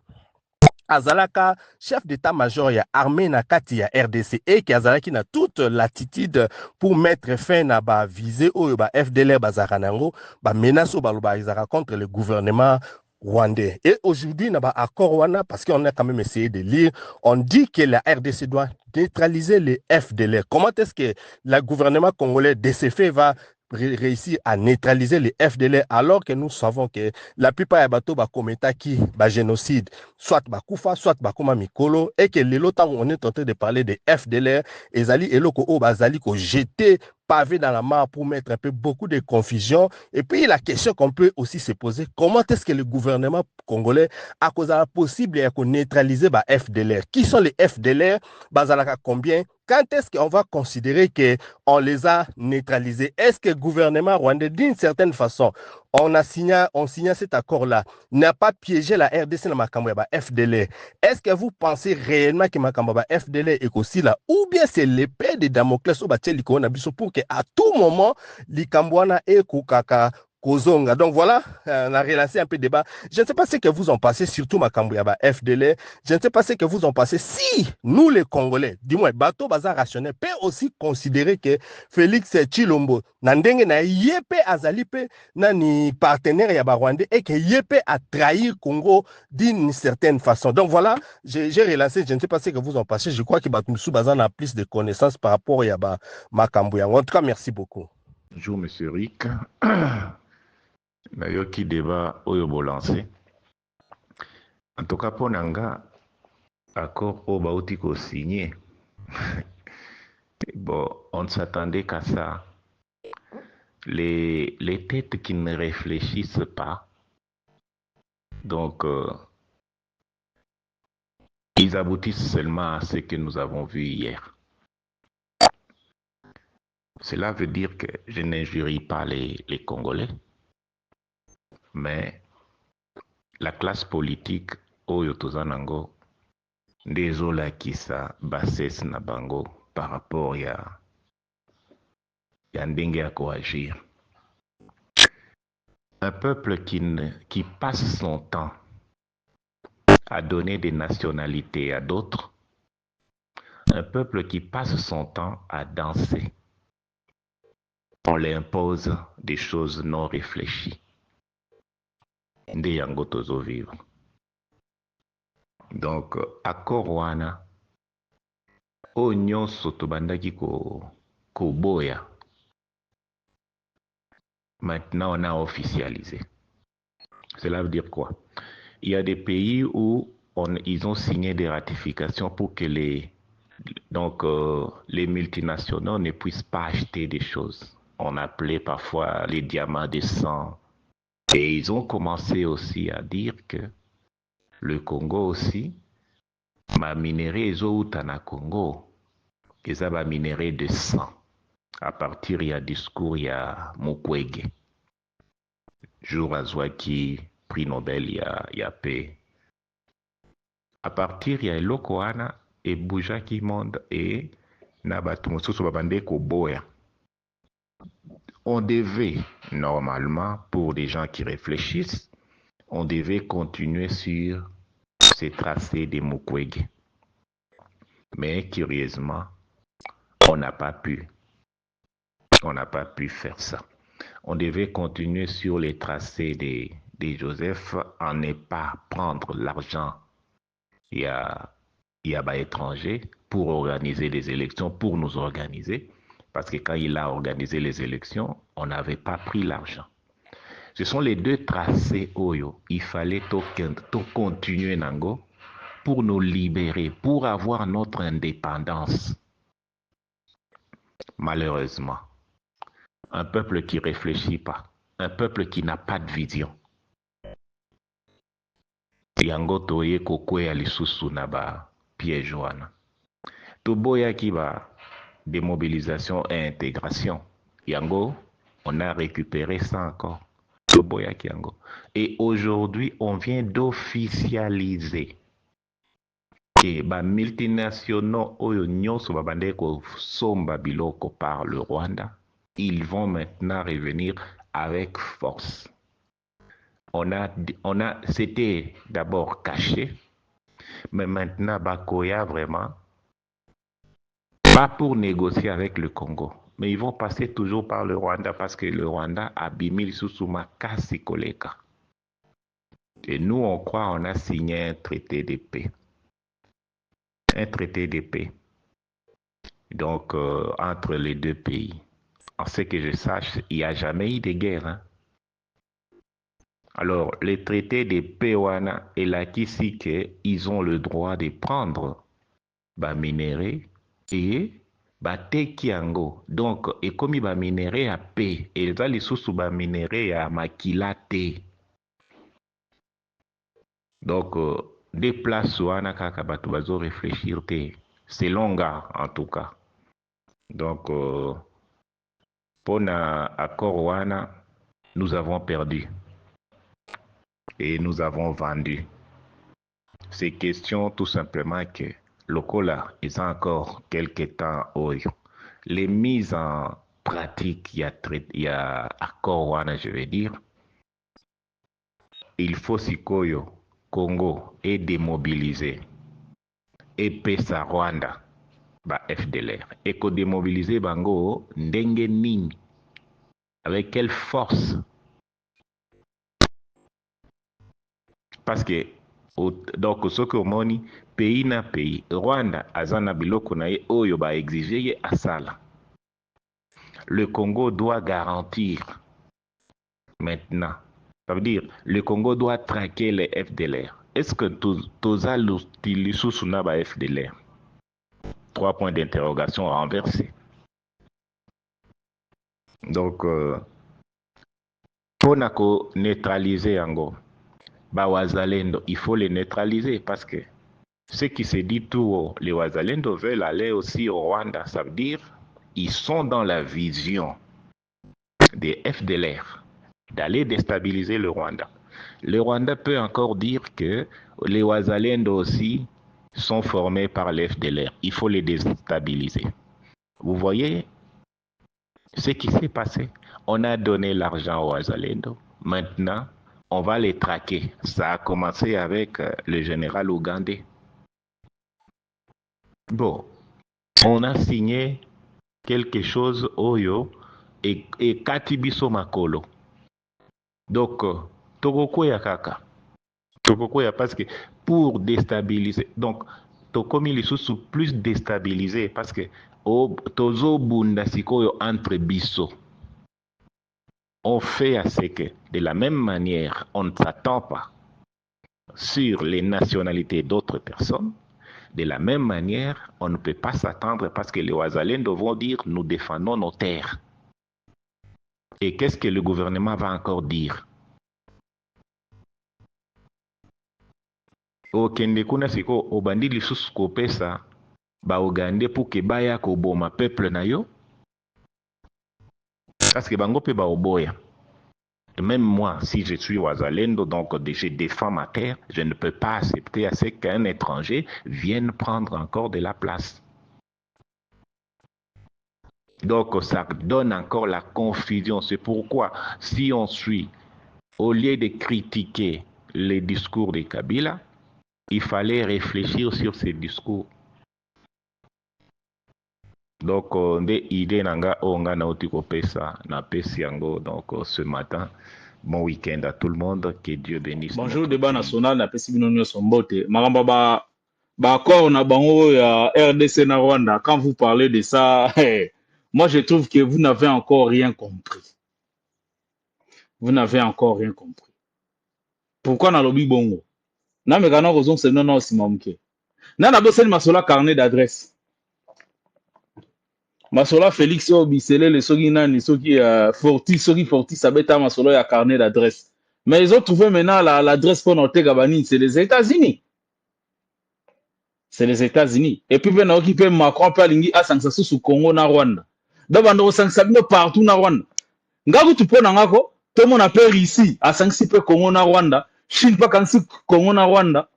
azalaka chef d'état-major ya armée na kati ya RDC et qui azalaki na toute l'attitude pour mettre fin na ba visée oyo ba FDLR bazaranango ba menace ba loba izaka contre le gouvernement rwandais. Et aujourd'hui, na ba accord wana, parce qu'on a quand même essayé de lire, on dit que la RDC doit neutraliser les FDLR. Comment est-ce que le gouvernement congolais de ce fait va réussir à neutraliser les FDLR alors que nous savons que la plupart des bateaux commettent qui génocide, soit Bakoufa, soit Bakoma Mikolo, et que l'autre on est en train de parler des FDLR, et Zali et Loko Bazali ko jeté pavé dans la mare pour mettre un peu beaucoup de confusion. Et puis la question qu'on peut aussi se poser, comment est-ce que le gouvernement congolais a cause la possible de neutraliser les FDLR? Qui sont les FDLR? Bazalaka combien? Quand est-ce qu'on va considérer qu'on les a neutralisés? Est-ce que le gouvernement rwandais, d'une certaine façon, on signé cet accord-là, n'a pas piégé la RDC dans Makambouaba FDLR? Est-ce que vous pensez réellement que Makambouaba FDLR est aussi là? Ou bien c'est l'épée de Damoclès au Batel pour qu'à tout moment, l'Ikambouana et Koukaka Kozonga. Donc voilà, on a relancé un peu le débat. Je ne sais pas ce que vous en pensez, surtout Makambouaba FDLR. Je ne sais pas ce que vous en pensez. Si nous, les Congolais, dis-moi, Bateau Bazar Rationnel, peut aussi considérer que Félix Tshilombo, Nandenge na Yepe Azalipe, nani partenaire ya Rwandais, et que Yepe a trahi Congo d'une certaine façon. Donc voilà, j'ai relancé, je ne sais pas ce que vous en pensez. Je crois que Batumsou Bazar a plus de connaissances par rapport à Makambouya. En tout cas, merci beaucoup. Bonjour, monsieur Rick. Nayoki débat Oyobo lancé. En tout cas, pour Nanga, accord au Bautiko signé. Bon, on ne s'attendait qu'à ça. Les têtes qui ne réfléchissent pas, donc ils aboutissent seulement à ce que nous avons vu hier. Cela veut dire que je n'injurie pas les Congolais, mais la classe politique oyo tozanango désolé qui ça bassesse na bango par rapport ya ndenge ya coagir. Un peuple qui passe son temps à donner des nationalités à d'autres, un peuple qui passe son temps à danser, on leur impose des choses non réfléchies. Nde yango tozo vivre. Donc, accord wana, o nyonso tobandaki ko boya. Maintenant, on a officialisé. Cela veut dire quoi? Il y a des pays où ils ont signé des ratifications pour que les multinationaux ne puissent pas acheter des choses. On appelait parfois les diamants de sang. Et ils ont commencé aussi à dire que le Congo aussi, ma minéré na Congo, ils ont minéré de sang. À partir, il y a discours, il y a Mukwege. Jour Azwaki, prix Nobel, il y a paix. À partir, il y a Lokoana et Bouja qui monde et Nabatumususu Babande Koboya. On devait, normalement, pour des gens qui réfléchissent, on devait continuer sur ces tracés des Mukwege. Mais curieusement, on n'a pas pu. On n'a pas pu faire ça. On devait continuer sur les tracés des Joseph en ne pas prendre l'argent il y a étranger pour organiser les élections, pour nous organiser. Parce que quand il a organisé les élections, on n'avait pas pris l'argent. Ce sont les deux tracés Oyo. Il fallait tout continuer Nango pour nous libérer, pour avoir notre indépendance. Malheureusement, un peuple qui ne réfléchit pas, un peuple qui n'a pas de vision. Yango toye kokwe alisusu na ba piège wana. Toboya ki ba démobilisation et intégration. Yango, on a récupéré ça encore. Toboya ki yango. Et aujourd'hui, on vient d'officialiser que ba multinationaux oyo nyonso babande ko somba biloko par le Rwanda, ils vont maintenant revenir avec force. C'était d'abord caché, mais maintenant Bakoya vraiment, pas pour négocier avec le Congo, mais ils vont passer toujours par le Rwanda parce que le Rwanda a bimil Susuma Kasi Koleka. Et nous, on croit on a signé un traité de paix. Un traité de paix. Donc, entre les deux pays. En ce que je sache, il n'y a jamais eu de guerre. Hein? Alors, les traités de paix et la Kisike, ils ont le droit de prendre minéraux et bateki yango donc ekomi baminere ya pe eza lisusu baminere ya makila te. Donc des places wana kaka bato bazo réfléchir te selon nga en tout cas. Donc pour na accord wana nous avons perdu et nous avons vendu. C'est question tout simplement que lokola ils ont encore quelques temps oyo les mises en pratique il y a accord wana je veux dire il faut sikoyo Congo est démobilisé et pesa Rwanda ba FDLR et ko démobiliser bango ndenge nini avec quelle force parce que donc ce que moni pays na pays Rwanda azana biloko na ye oyo ba exiger ye asala. Le Congo doit garantir maintenant. Ça veut dire le Congo doit traquer les FDLR. Est-ce que toza l'utilisation na ba FDLR? 3 points d'interrogation renversés. Donc pour neutraliser Ango ba Wazalendo, il faut les neutraliser parce que ce qui se dit tout haut, les Wazalendo veulent aller aussi au Rwanda. Ça veut dire ils sont dans la vision des FDLR d'aller déstabiliser le Rwanda. Le Rwanda peut encore dire que les Wazalendo aussi sont formés par les FDLR. Il faut les déstabiliser. Vous voyez ce qui s'est passé? On a donné l'argent aux Wazalendo. Maintenant, on va les traquer. Ça a commencé avec le général ougandais. Bon, on a signé quelque chose Oyo et Katibiso Makolo. Donc, Togokoya Kaka. Togokoya parce que pour déstabiliser, donc, Tokomi Lisusu plus déstabilisé parce que Tozo Bundasikoyo entre Biso. On fait à ce que, de la même manière, on ne s'attend pas sur les nationalités d'autres personnes. De la même manière, on ne peut pas s'attendre parce que les Wazalendo vont dire nous défendons nos terres. Et qu'est-ce que le gouvernement va encore dire? Au Kendekuna siko obandi lisusu kopesa ba Ougandais pour que baya ko boma peuple na yo. Parce que bango pe ba oboya. Même moi, si je suis Wazalendo, donc je défends ma terre, je ne peux pas accepter à ce qu'un étranger vienne prendre encore de la place. Donc ça donne encore la confusion. C'est pourquoi, si on suit, au lieu de critiquer les discours de Kabila, il fallait réfléchir sur ces discours. Donc, des idées nanga onga na otiko pesa na pesi yango. Donc, ce matin, bon week-end à tout le monde. Que Dieu bénisse. Bonjour, débat national na pesi bino sombote. Maramba ba accord na bango ya RDC na Rwanda. Quand vous parlez de ça, moi je trouve que vous n'avez encore rien compris. Vous n'avez encore rien compris. Pourquoi na lobby bongo? Na me kana kozon se non simamke. Na na boseli masola carnet d'adresse. Masola Félix Obisele, les soki nani, soki Fortis sabeta masolo ya carnet d'adresse. Mais ils ont trouvé maintenant l'adresse pour noter Gabani, c'est les États-Unis. C'est les États-Unis. Et puis ben occupé Macron pa lingi asangsa sous Congo na Rwanda. D'abord sangsa bino partout na Rwanda. Ngaku tu pona ngako, tout le monde appelle ici asangsi pe Congo na Rwanda, Chine pa kansi Congo na Rwanda,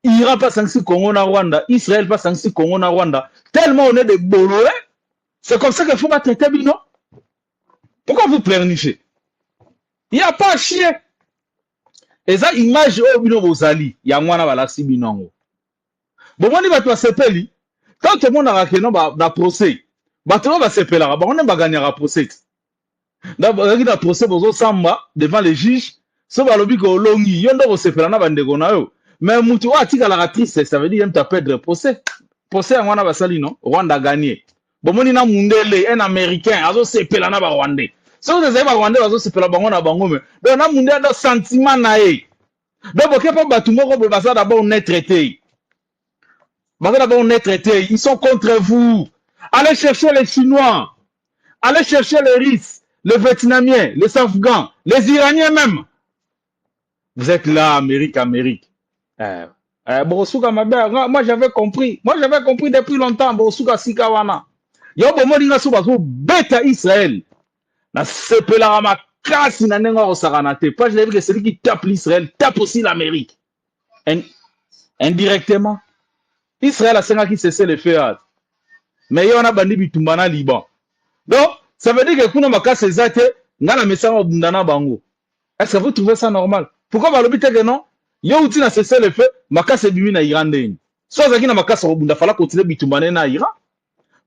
Iran pa sangsi Congo na Rwanda, Israël pa sangsi Congo na Rwanda. Tellement on est des Bolloré. C'est comme ça qu'il faut pas traiter Bino. Pourquoi vous pleurnichez? Il n'y a pas à chier. Et ça, image au Bino Bozali, il y a moins à la Bino. Bon, on va te sepeli. Quand tout le monde a raqué, na procès. Tout va sepeli. On va gagner un procès. D'abord, il y a un procès pour Samba devant les juges. Ça va le bico longi. Il y a un sepeli na bandego. Mais mutu wa tika la ratrice, ça veut dire qu'il y a perdre procès. Procès à Rwanda Basali, non? Rwanda a gagné. Bomoni na mundele un américain azo sepela na ba rwandais so vous avez ba rwandais azo sepela bango na bango me donc na mundele do sentiment na e donc boke pa batu moko be basa d'abord on est traité ils sont contre vous Allez chercher les Chinois, allez chercher les Russes, les Vietnamiens, les Afghans, les Iraniens même. Vous êtes là, Amérique. Bosuka Mabe, moi j'avais compris. Moi j'avais compris depuis longtemps. Bosuka Sikawana. Yo bomolinga so bazo beta Israël. Na sepela ma kasi na nenga osaranate. Pas je l'ai vu que celui qui tape l'Israël tape aussi l'Amérique. Indirectement. Israël a 5 ans qui cessait le feu. Mais yo na bandi bitumbana Liban. Donc ça veut dire que kuna makasi ezate ngala mesanga obundana bango. Est-ce que vous trouvez ça normal? Pourquoi balobite que non? Yo uti na cessé le feu, makasi bimi na Iran ndeni. So zaki na makasi obunda fala continuer bitumbana na Iran.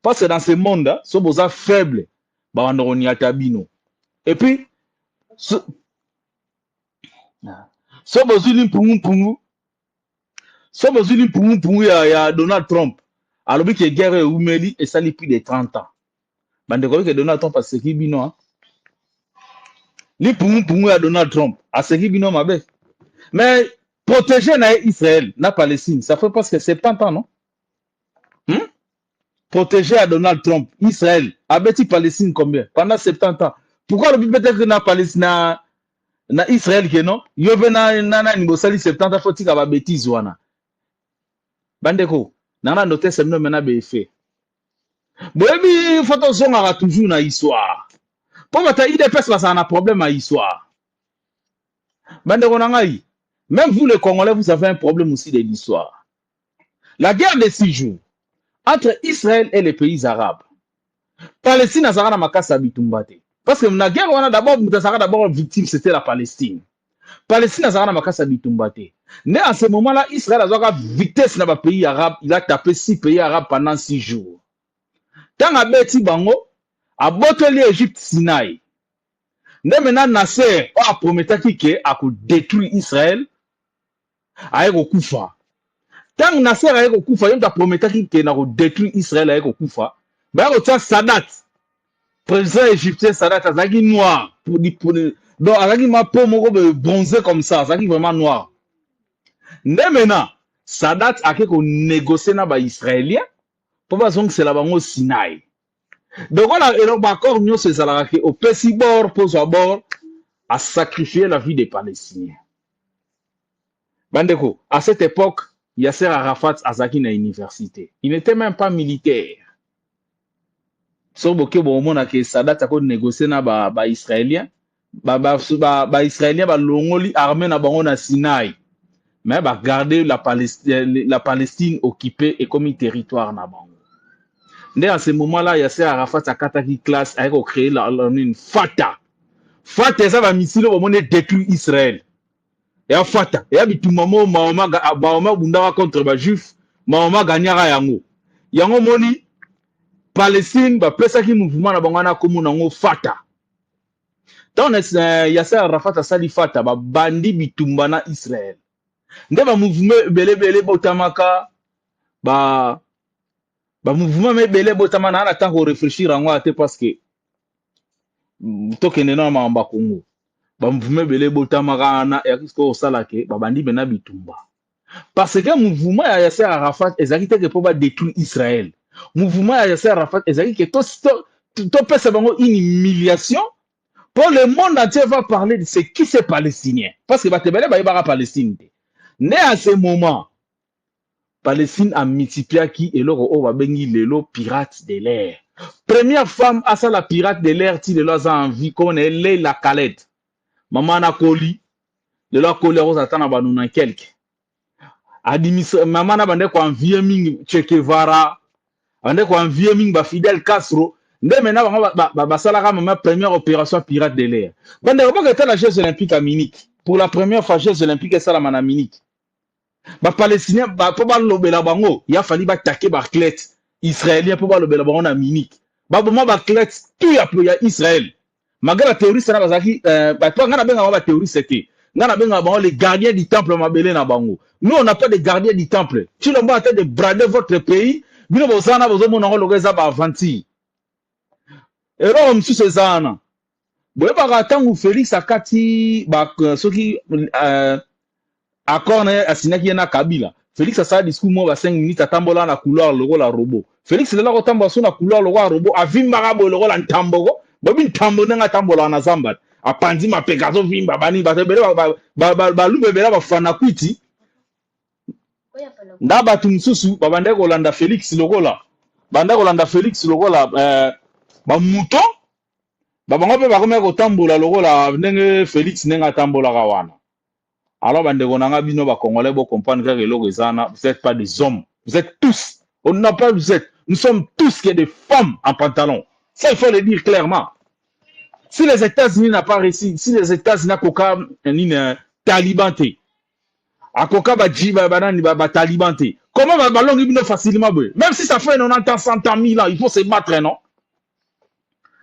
Parce que dans ce monde, so boza faible, ba wandoroni atabino. Et puis so bozuli pungu. So bozuli pungu ya Donald Trump. Alobi que guerre oumeli et ça depuis de 30 ans. Bande ko que Donald Trump a seki bino hein. Li pungu ya Donald Trump a seki bino mabe. Mais protéger Israël, la Palestine, ça fait presque 70 ans, non? Protéger à Donald Trump, Israël, a bâti Palestine combien? Pendant 70 ans. Pourquoi le peut-être que na Palestine, na Israël, que non? Yo na nibosali 70 ans, faut-il avoir bêtise wana. Bandeko, nana noté c'est non mena BF. Boebi, faut zonga toujours na histoire. Pour mata IDPS là, ça a un problème à histoire. Bandeko nangai. Même vous, les Congolais, vous avez un problème aussi de l'histoire. La guerre de 6 jours entre Israël et les pays arabes. Palestine a zara na makasa bitumbate. Parce que la guerre, on a d'abord victime, c'était la Palestine. Palestine a zara na makasa bitumbate. Mais à ce moment-là, Israël a zara vitesse dans le pays arabe. Il a tapé 6 pays arabes pendant 6 jours. Tant à Beti Bango, à Botoli, Égypte, Sinaï. Maintenant, Nasser a promis qu'il a détruit Israël. Aeko kufa. Tant Nasser aeko kufa, il a promis qu'il a détruit Israël aeko kufa. Mais il Sadat, président égyptien Sadat, azaki noir donc azaki ma peau moko bronzé comme ça, azaki vraiment noir. Maintenant, Sadat a négocié na ba israélien pour pas que c'est la bango Sinaï. Donc on a un accord nous c'est ça au petit bord pour au bord à sacrifier la vie des Palestiniens. Bandeko, à cette époque, Yasser Arafat azaki na université. Il n'était même pas militaire. Sauf que bon moment que Sadat a négocié na ba israélien, ba israélien ba longoli armée na bango na Sinaï. Mais ba garder la Palestine occupée et comme territoire na bango. Dès à ce moment-là, Yasser Arafat a kataki classe a créé une Fatah. Fatah ça va missile au moment détruire Israël. Et à Fatah, et à bitumamo Mahoma bundara contre ba juif, Mahoma gagnara yango. Yango moni Palestine ba pesa ki mouvement na bangana komu nango Fatah. Tant Yasser Arafat a sali Fatah ba bandi bitumbana Israël. Nde ba mouvement belé botamaka ba mouvement belé botamana na temps ko réfléchir yango ate parce que tokende na mamba Congo. Ba mouvement belé botamaka na yakisko salake ba bandi bena bitumba. Parce que mouvement ya Yasser Arafat ezaki te pour ba détruire Israël. Mouvement ya Yasser Arafat ezaki que to pesa bango une humiliation pour le monde entier va parler de ce qui c'est palestinien parce que ba tebele ba yebaka Palestine. Né à ce moment Palestine a multiplié qui et loro o ba bengi lelo pirate de l'air. Première femme à ça la pirate de l'air ti de leurs envie qu'on est la Khaled. Maman na koli le la koli rose atana ba nuna quelque. Maman na bande ko envie ming Che Guevara, bande ko envie ming ba Fidel Castro. Nde maintenant ba sala ka ma première opération pirate de l'air. Bande ko que la Jeux olympiques à Munich. Pour la première fois Jeux olympiques et ça la mana Munich. Ba palestinien ba po ba lobela bango, il a fallu ba taquer ba athlète israélien po ba lobela bango na Munich. Ba bon ba athlète tout ya Israël. Malgré la théorie ça na bazaki ba to ngana benga ba théorie c'était. Ngana benga bango les gardiens du temple mabele na bango. Nous on n'a pas de gardiens du temple. Tu l'as en train de brader votre pays, bino bozana bozo mona logeza ba avanti. Et là on se zana. Boye ba tangu Félix akati ba soki accord na asinaki na Kabila. Félix a discours moi 5 minutes atambola na couloir le rôle robot. Félix là ko tambola sur na couloir le robot avimba bo le rôle en tambogo. Bobi tambo nga tambola na zamba. Apandi ma pegazo vimba bani ba ba lube bela ba fana kwiti. Ndaba tumsusu babande ko landa Félix lokola. Banda ko landa Félix lokola ba mouton babango pe bakome ko tambola lokola ndenge Félix nenga tambola kawana. Alors bande ko nanga bino ba congolais bo comprendre que le rezana vous êtes pas des hommes, vous êtes tous, on n'a pas vous êtes, nous sommes tous que des femmes en pantalon. Ça il faut le dire clairement. Si les États-Unis n'a pas réussi, si les États-Unis koka ni talibanté. Akoka ba jiba banani ba talibanté. Comment va ballon bino facilement boy? Même si ça fait 90 100 000 ans, il faut se battre non?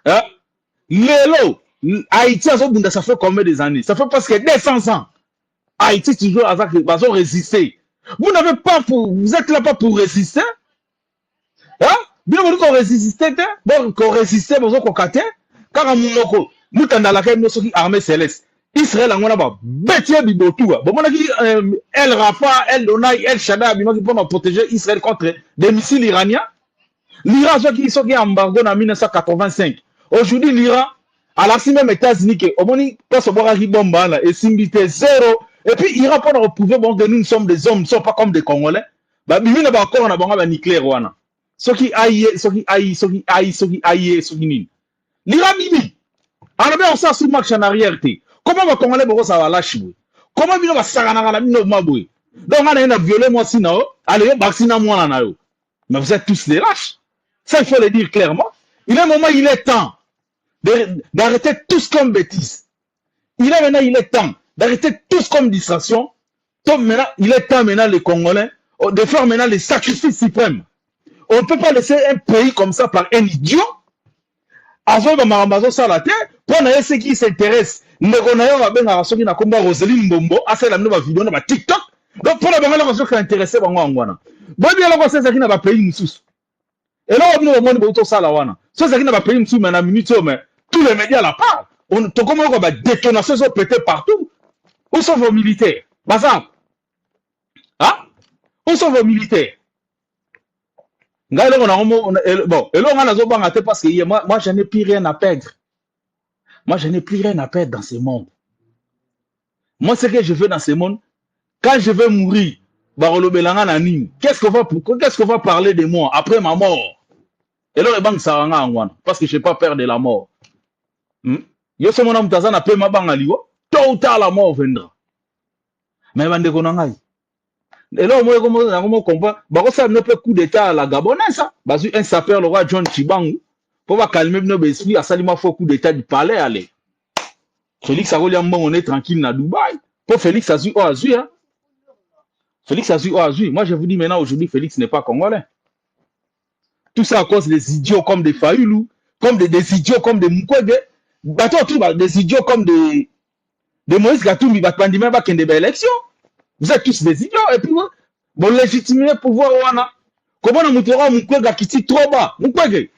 Hein? Lelo, Haïti ça fait combien des années? Ça fait presque 200 ans. Haïti toujours à ça que va résister. Vous n'avez pas vous êtes là pas pour résister? Hein? Bien vous qu'on résister, bon qu'on résister, bon qu'on caté. Car à mon loco, mutanda la kay noso ki armée céleste. Israël a ngona ba betie bibotua. Bon mona ki El Rafa, El Donai, El Shaddai bino ki pour protéger Israël contre des missiles iraniens. L'Iran qui sont qui embargo en 1985. Aujourd'hui l'Iran à la même États-Unis que au moni passe boire qui bombe là et simbité zéro. Et puis Iran pour prouver bon que nous sommes des hommes, nous ne sommes pas comme des Congolais. Bah bimi na ba encore na bango ba nucléaire wana. Soki aïe. L'Iran mimi. Alors bien on sort sur marche en arrière té. Comment va Congolais bon ça va lâcher? Comment bino va sagana na bino maboué. Donc on a violé moi sinon, allez vacciner moi na yo. Mais vous êtes tous des lâches. Ça il faut le dire clairement. Il est un moment il est temps d'arrêter tous comme bêtises. Il est temps d'arrêter tous comme distraction. Maintenant, il est temps maintenant les Congolais de faire maintenant les sacrifices suprêmes. On ne peut pas laisser un pays comme ça par un idiot. Avant de m'arranger ça la terre, pour ceux qui s'intéressent, nous avons ceux qui n'ont pas Roselyne Mbombo, à celle qui a vidéo dans TikTok. Donc pour les gens qui sont intéressés, bon bien là c'est ça qui n'a pas payé une sous. Et là on a demandé beaucoup ça là wana. C'est ça qui n'a pas payé une sous mais na minute mais tous les médias la part. On to comment on va détonation sont pété partout. Où sont vos militaires? Bazar. Hein? Où sont vos militaires? Bon, et là on a zo bangaté parce que moi je n'ai plus rien à perdre. Moi je n'ai plus rien à perdre dans ce monde. Moi ce que je veux dans ce monde, quand je vais mourir, qu'est-ce qu'on va parler de moi après ma mort? Et là, parce que je n'ai pas peur de la mort. Yo c'est mon homme tazana pe ma bangaliwo, tôt ou tard la mort viendra. Mais bande konangai. Et là moi comment comprendre, ba ko ça ne peut coup d'état à la gabonaise ça. Bazu un sapeur le roi John Chibangu pour va calmer nos esprits à salima faut coup d'état du palais aller. Félix a relié on est tranquille na Dubaï. Pour Félix a azu hein. Félix a azu. Moi je vous dis maintenant aujourd'hui Félix n'est pas congolais. Tout ça à cause des idiots comme des Fayoulou, comme des idiots comme des Mukwege. Des idiots comme des Moïse Gatoumi, élection. Vous êtes tous des idiots. Et puis, vous légitimez le pouvoir. Comment on montrera Mukwege qui tire trop bas? Mukwege.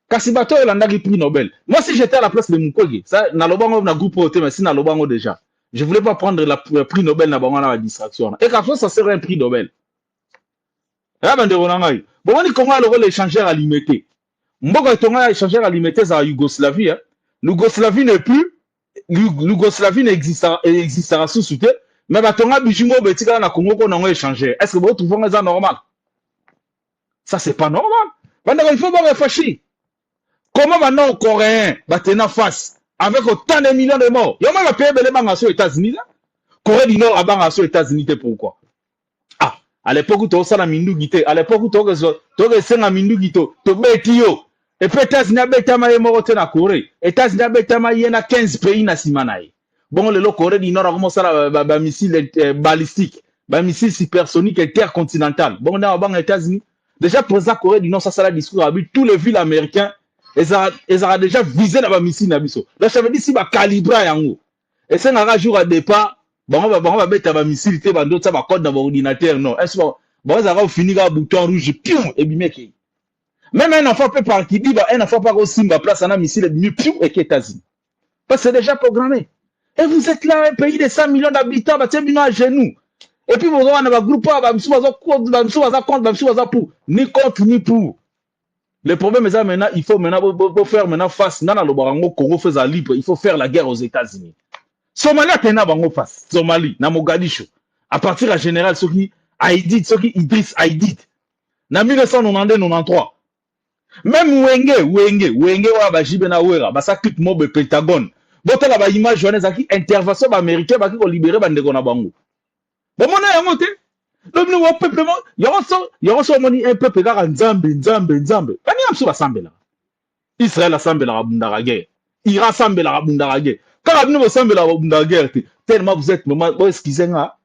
Kassibato, il a pris prix Nobel. Moi, si j'étais à la place de Mukwege, ça, n'a le groupe mais si n'a le déjà. Je ne voulais pas prendre le prix Nobel dans la distraction. Et qu'après, ça serait un prix Nobel. Bon, on dit comment le l'échangeur alimentaire. Mboka tonga échangeur alimentaire à Yougoslavie. L'Yougoslavie n'est plus, l'Yougoslavie n'existera sous soutien, mais batonga bijungo betika na Congo qu'on a échangé. Est-ce que vous trouvez ça normal? Ça c'est pas normal. Il faut pas réfléchir. Comment maintenant les Coréens battent face avec autant de millions de morts? Y'a même payer les banques aux États-Unis là. Corée du Nord a banque aux États-Unis pourquoi? Ah, à l'époque où tu as ça la mindu guité, à l'époque où tu as ça la mindu guito, tu betio. Et puis États-Unis betama y morote na Corée. États-Unis betama y na 15 pays na simanaï. Bon le Corée du Nord a commencé à missile balistique, missile supersonique intercontinental. Bon là aux États-Unis. Déjà président Corée du Nord ça la discours a vu tous les villes américains. Ils ont déjà visé la missile na biso. Là ça veut dire si ba calibrer yango. Et c'est un jour à départ, bon va mettre ba missile té ba d'autres ça va code dans ordinateur non. Est-ce bon ça va finir à bouton rouge piou et bimeke. Même un enfant peut par qui dit un enfant pas aussi ma place en a missile et piou et qui États-Unis. Parce que c'est déjà programmé. Et vous êtes là un pays de 100 millions d'habitants, bah tiens à genoux. Et puis, vous avez un groupe, vous avez contre, pour. Ni contre, ni pour. Le problème est ça maintenant, il faut maintenant faire maintenant face. Nana le Barango, Congo fait ça libre. Il faut faire la guerre aux États-Unis. Somalie a tenu bango face. Somalie, na Mogadiscio. À partir du général, ceux qui Haïdit, ceux qui Idriss Haïdit. Na 1992-93. Même Wenge, wa ba jibena wera, ba sa clip mobe Pentagone. Bote la ba image journée zaki intervention ba américain ba ki ko libérer ba ndeko na bango. Bon mona yango te. Donc nous peuple yoro so moni un peuple kaka nzambe. Bani amso ba sambela. Israël a sambela ba bundara guerre. Iran sambela ba bundara guerre. Kaka bino bo sambela ba bundara guerre te. Tellement vous êtes moment excusez moi.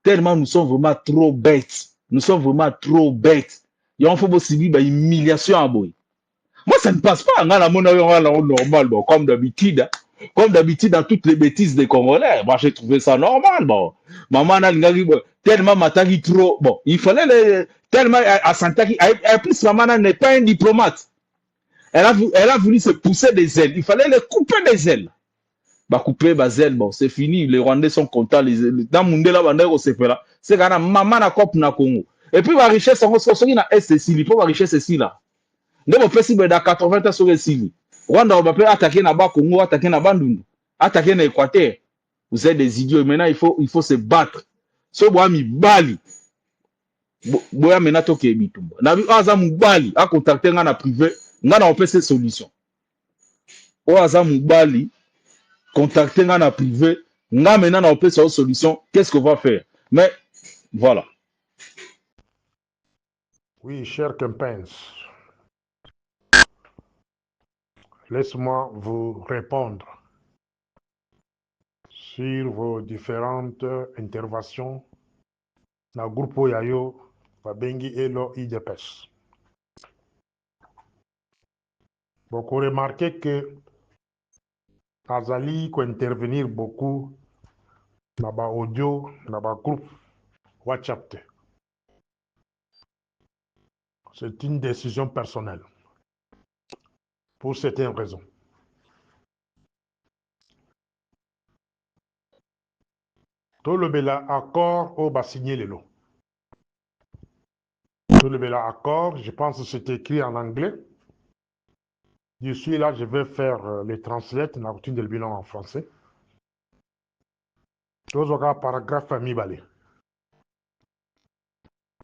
Tellement nous sommes vraiment trop bêtes. Nous sommes vraiment trop bêtes. Il faut aussi vivre une humiliation à boy. Moi, ça ne passe pas. Normal, bon, comme d'habitude. Hein. Comme d'habitude, dans toutes les bêtises des Congolais. Moi, j'ai trouvé ça normal. Bon. Maman, tellement m'attendait trop. Bon, il fallait tellement à Santaki. En plus, maman n'est pas un diplomate. Elle a voulu se pousser des ailes. Il fallait les couper des ailes. Bah, couper des ailes, bon, c'est fini. Les Rwandais sont contents. Dans le monde, là, c'est quand même maman na cop na Congo. Et puis, la richesse, on se souvient à SCC. Pour la richesse, c'est ici, là. Nous, on fait dans 80 ans sur SCC. Rwanda, on va attaquer na bas Congo, attaquer na Bandundu, attaquer na Équateur. Vous êtes des idiots. Maintenant, il faut se battre. So, boami bali. Boya mena toke bitumba. Na bi azamu bali, a contacter nga na privé, nga na on peut ces solutions. O azamu bali, contacter nga na privé, nga maintenant na on peut ces solutions. Qu'est-ce qu'on va faire? Mais, voilà. Oui, cher Kempens, laisse-moi vous répondre sur vos différentes interventions dans le groupe Yayo, Babengi Elo IDPS. Donc, vous remarquez que Azali peut intervenir beaucoup dans l'audio, dans le groupe WhatsApp. C'est une décision personnelle, pour certaines raisons. Tout le bel accord au bas signé les lots. Tout le bel accord, je pense que c'est écrit en anglais. Je suis là, je vais faire les translates, la routine du bilan en français. Tout le paragraphe à mi-balé.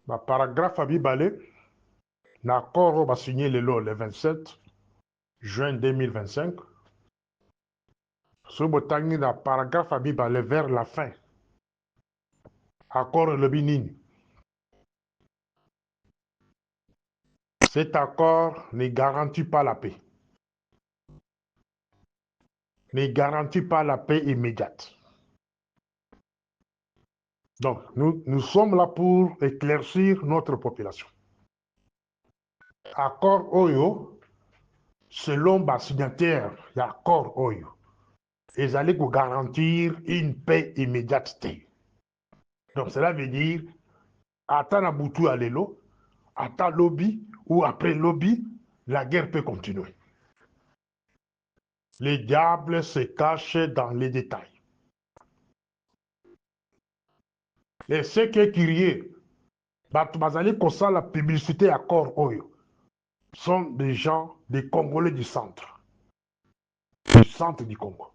Le paragraphe à mi-balé, l'accord au bas signé les lots le 27 juin 2025. Ce botagni, le paragraphe à mi-balé vers la fin. Accord le Bénin. Cet accord ne garantit pas la paix. Ne garantit pas la paix immédiate. Donc, nous sommes là pour éclaircir notre population. Accord Oyo, selon les signataires, l'accord Oyo, ils allaient vous garantir une paix immédiate. Donc, cela veut dire, attends Nabutu à l'élo, attends lobby, ou après lobby, la guerre peut continuer. Les diables se cachent dans les détails. Et ceux qui criaient, la publicité à corps Oyo, sont des gens, des Congolais du centre du Congo.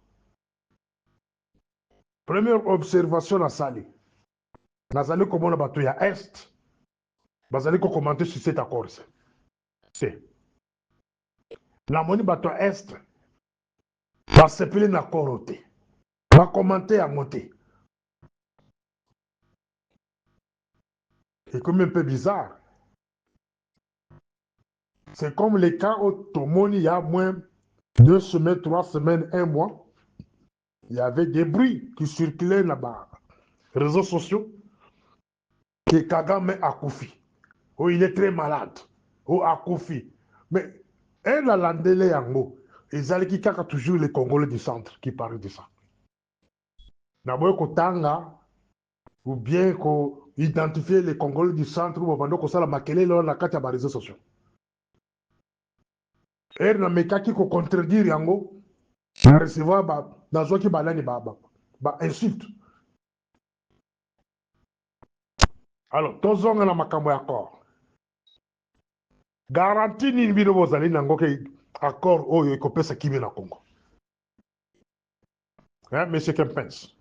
Première observation à Sali. Nazali comme on a battu à Est, Bazali ko commenter sur cet accord. C'est la monnaie battu à Est, va s'appeler un accord, va commenter à monter. C'est comme un peu bizarre. C'est comme les cas où tout le monde, il y a moins 2 semaines, 3 semaines, 1 mois, il y avait des bruits qui circulaient là-bas, réseaux sociaux, que Kagame a Koufi. Oh, il est très malade. Oh, a Koufi. Mais, elle a landé en haut. Ils allaient qui a toujours les Congolais du centre qui parlent de ça. D'abord, Kotanga, ou bien qu'on identifie les Congolais du centre, ou bien qu'on s'en a maquillé dans la carte des réseaux sociaux. Et na meka qui contredire yango na recevoir dans qui balani ba insulte Alors, tozonga na makambo ya accord. Garantie nini bino bozali nango ke accord oyo ekopesa kimi na Congo. Hein, Monsieur Kempens.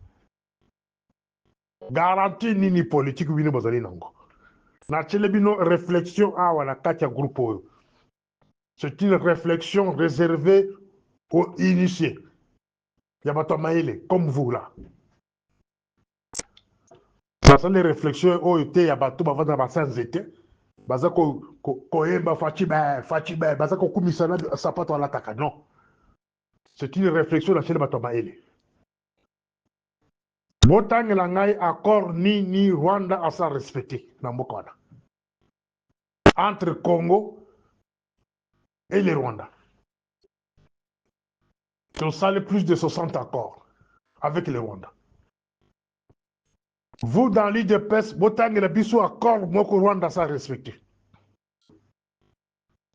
Garantie nini politique bino bozali nango. Na tchele bino réflexion awa na kati ya groupe oyo. C'est une réflexion réservée aux initiés. Yabato Maïle, comme vous là. Ça sont les réflexions oyo te yabato bavanda basanze te. Baza ko yemba fachiba baza ko kumisana sapato ala taka non. C'est une réflexion na tchele bato Maïle. Botang la ngai accord ni Rwanda à sa respecter na mboka wana. Entre Congo et le Rwanda. On salé plus de 60 accords avec le Rwanda. Vous, dans l'IDPS, vous avez un accord que le Rwanda a respecté.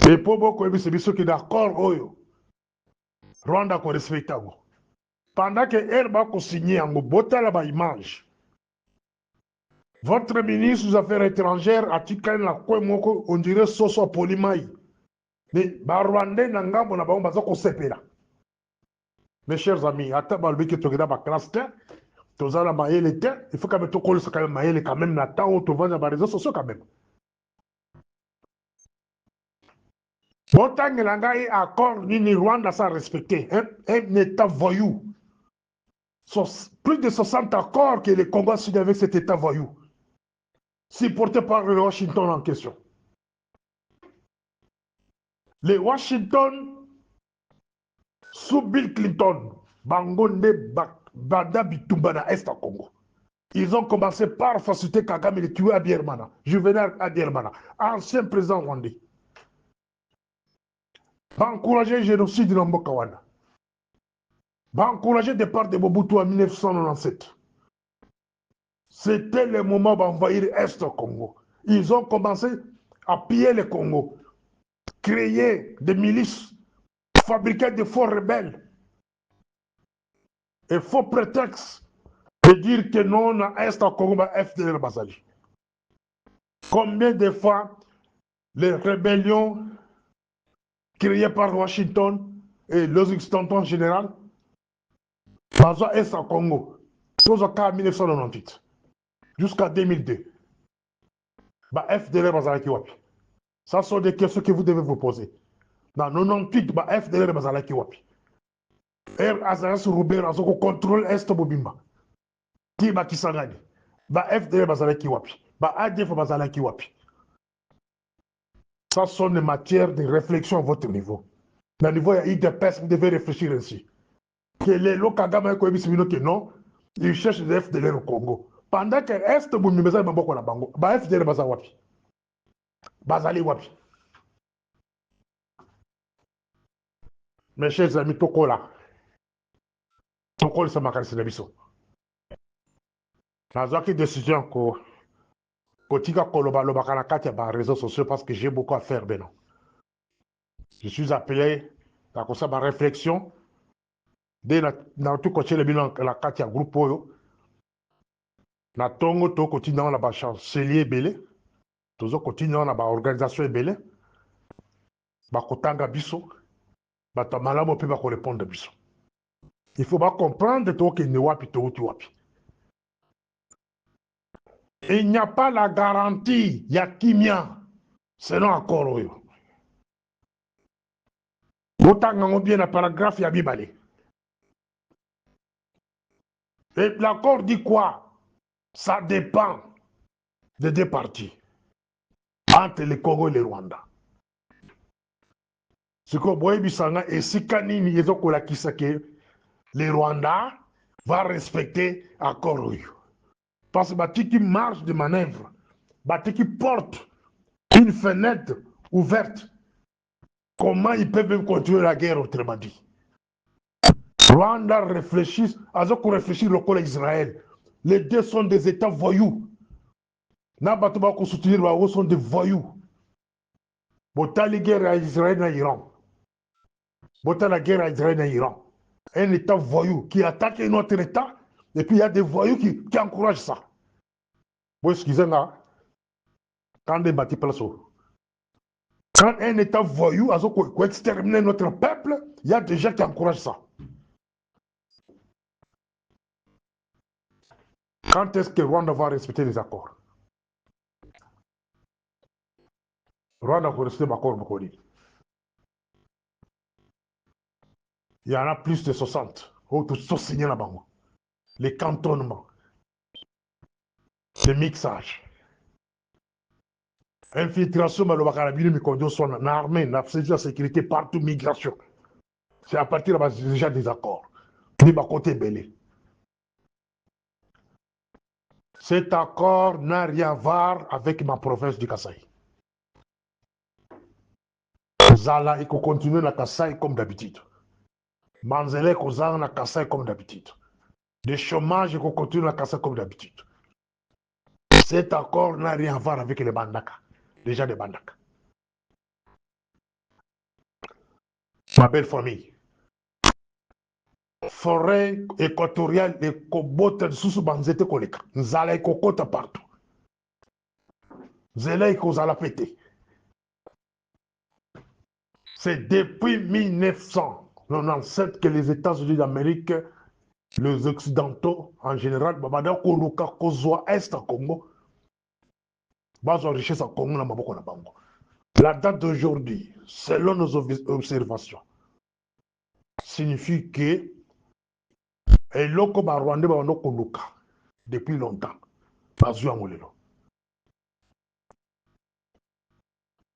Et pour beaucoup, c'est un accord que Rwanda a respecté. Pendant que Herba a signé en Botala image, votre ministre des Affaires étrangères a dit qu'on dirait Soso Polimaï. Mais Rwanda n'a pas mes chers amis, il faut quand même quand même les réseaux sociaux quand même. Montagne Langai accord ni Rwanda sans respecter un état voyou. Plus de 60 accords que le Congo a signé avec cet état voyou, supporté par le Washington en question. Les Washington sous Bill Clinton, Bangonde Bada Bitumba na Est Congo. Ils ont commencé par faciliter Kagame de tuer Abiyarimana, Juvenal Abiyarimana, ancien président rwandais. Encourager le génocide dans Mbokawana. Encourager le départ de Mobutu en 1997. C'était le moment d'envahir Est Congo. Ils ont commencé à piller le Congo, créer des milices, fabriquer des faux rebelles. Et faux prétexte de dire que non, à Est Congo, FDLR Bazali. Combien de fois les rébellions créées par Washington et l'Oxystanton en général, Bazo Est Congo, jusqu'à 1998, jusqu'à 2002, FDLR Bazali Kiwapi. Ça sont des questions que vous devez vous poser. Dans 98, FDLR Bazali Kiwapi. Azaras Robert a contrôle Est Bobimba. Qui va qui s'engage? FDL Bazalaki Wapi. ADF Bazalaki Wapi. Ça sont des matières de réflexion à votre niveau. Dans le niveau IDPS, vous devez réfléchir ainsi. Que les Lokagama que non, ils cherchent des FDL au Congo. Pendant que Est Bobimba est Maboko la Bango, FDL Bazawapi. Bazali Wapi. Mes chers amis, Tokola. Tokol sa makanisi na biso. Nazwaki décision ko tika koloba na kati ya réseaux sociaux parce que j'ai beaucoup à faire maintenant. Je suis appelé à ça ma réflexion dès na tout coacher le bilan la kati ya groupe oyo. Na tongo to continue na ba chancelier belé. Tozo continue na ba organisation belé. Ba kotanga biso. Ba tamala pe ba ko répondre biso. Il faut pas comprendre que ne wapi to wapi. Il n'y a pas la garantie, il y a kimia, selon accord oyo. Botanga bien la paragraphe ya bibale. Et l'accord dit quoi? Ça dépend des deux parties, entre le Congo et le Rwanda. Ce que boye bisanga et sikani ni yezo kola kisake. Le Rwanda va respecter l'accord. Parce que Batiki marge de manœuvre, Batiki porte une fenêtre ouverte. Comment ils peuvent continuer la guerre autrement dit? Rwanda réfléchit, Azoko réfléchit le col Israël. Les deux sont des États voyous. Nabatoba ko soutenir les sont des voyous. Botali guerre à Israël et Iran. Botali la guerre à Israël et Iran. Un État voyou qui attaque notre État, et puis il y a des voyous qui encouragent ça. Vous excusez-moi, Quand des bâtis place. Quand un État voyou a exterminer notre peuple, il y a des gens qui encouragent ça. Quand est-ce que Rwanda va respecter les accords? Rwanda va respecter les accords. Il y en a plus de 60. Tout sont signés là-bas. Les cantonnements. Le mixage. Infiltration, mais le Bakarabini, mais qu'on soit en armée, la sécurité partout, migration. C'est à partir de déjà des accords. Ni côté belé. Cet accord n'a rien à voir avec ma province du Kasaï. Zala, il faut continuer la Kasaï comme d'habitude. Manzele, Kozan, la Kasaï comme d'habitude. Le chômage, il faut continuer la Kasaï comme d'habitude. Cet accord n'a rien à voir avec les Bandaka. Déjà des Bandaka. Ma belle famille. Forêt équatoriale et Kobota sous Banzete Koleka. Nzala et Kokota partout. Zela et Kozala pété. C'est depuis 1997 que les États-Unis d'Amérique, les Occidentaux en général, Babada Koluka Kozwa Est à Congo, base richesse à Congo na Maboko na Bango. La date d'aujourd'hui, selon nos observations, signifie que Eloko ba Rwanda ba no Koluka depuis longtemps.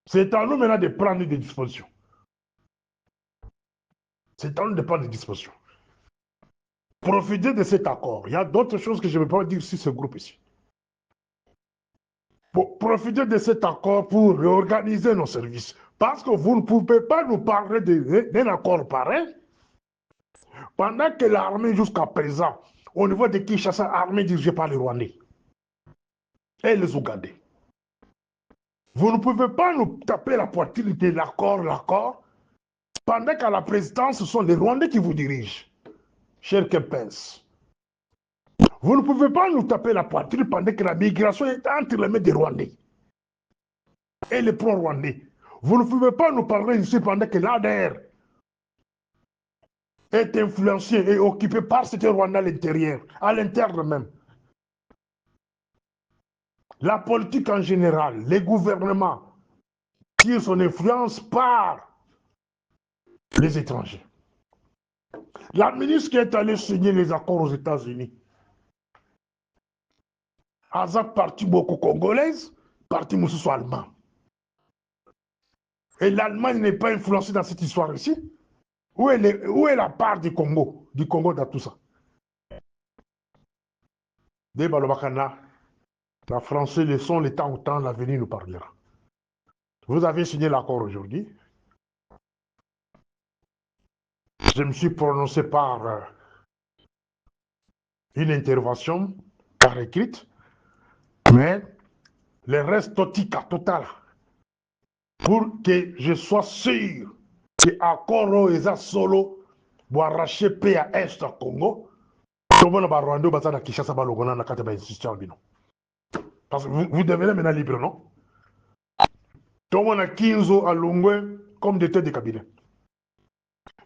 C'est à nous maintenant de prendre des dispositions. C'est à nous de prendre des dispositions. Profitez de cet accord. Il y a d'autres choses que je ne vais pas dire sur ce groupe ici. Profitez de cet accord pour réorganiser nos services. Parce que vous ne pouvez pas nous parler d'un accord pareil pendant que l'armée jusqu'à présent, au niveau de Kinshasa, armée dirigée par les Rwandais et les Ougandais. Vous ne pouvez pas nous taper la poitrine de l'accord, pendant qu'à la présidence, ce sont les Rwandais qui vous dirigent. Cher Kempens. Vous ne pouvez pas nous taper la poitrine pendant que la migration est entre les mains des Rwandais et les pro-Rwandais. Vous ne pouvez pas nous parler ici pendant que l'ADR est influencé et occupé par ce Rwanda à l'interne même. La politique en général, les gouvernements tirent son influence par les étrangers. La ministre qui est allée signer les accords aux États-Unis, Azak parti beaucoup congolaise, parti Moussou allemand. Et l'Allemagne n'est pas influencée dans cette histoire ici. Où est la part du Congo dans tout ça? Débat le Bakana, la Français, laissons le temps au temps, l'avenir nous parlera. Vous avez signé l'accord aujourd'hui. Je me suis prononcé par une intervention, par écrite, mais le reste total, pour que je sois sûr que l'accord est solo pour arracher paix à Est au Congo, parce que vous devenez maintenant libre, non? Tout le monde a 15 ans à Longwe comme des têtes de cabinet.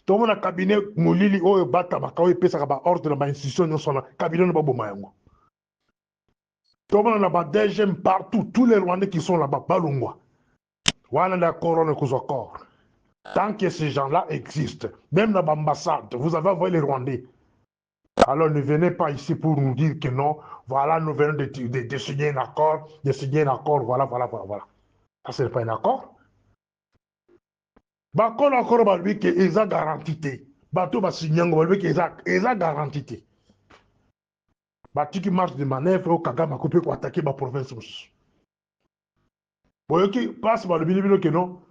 Tout le monde a cabinet Moulili ou Bata Bakawe Pesakaba ordre de l'institution de son cabinet de Babo Mayango. Tout le monde a des gens partout, tous les Rwandais qui sont là-bas, Balungwa. Voilà l'accord, on est accord. Tant que ces gens-là existent, même dans l'ambassade, vous avez envoyé les Rwandais. Alors ne venez pas ici pour nous dire que non, voilà, nous venons de signer un accord, voilà. Ça, ce n'est pas un accord. Bakon accord, bah, lui, qu'ils ont garanti. Bateau, bah, signer, lui, qu'ils ont garanti. Bati qui marche de manœuvre, au Kagame, coupé pour attaquer ma province. Bon, qui passe par le bilibilo que non,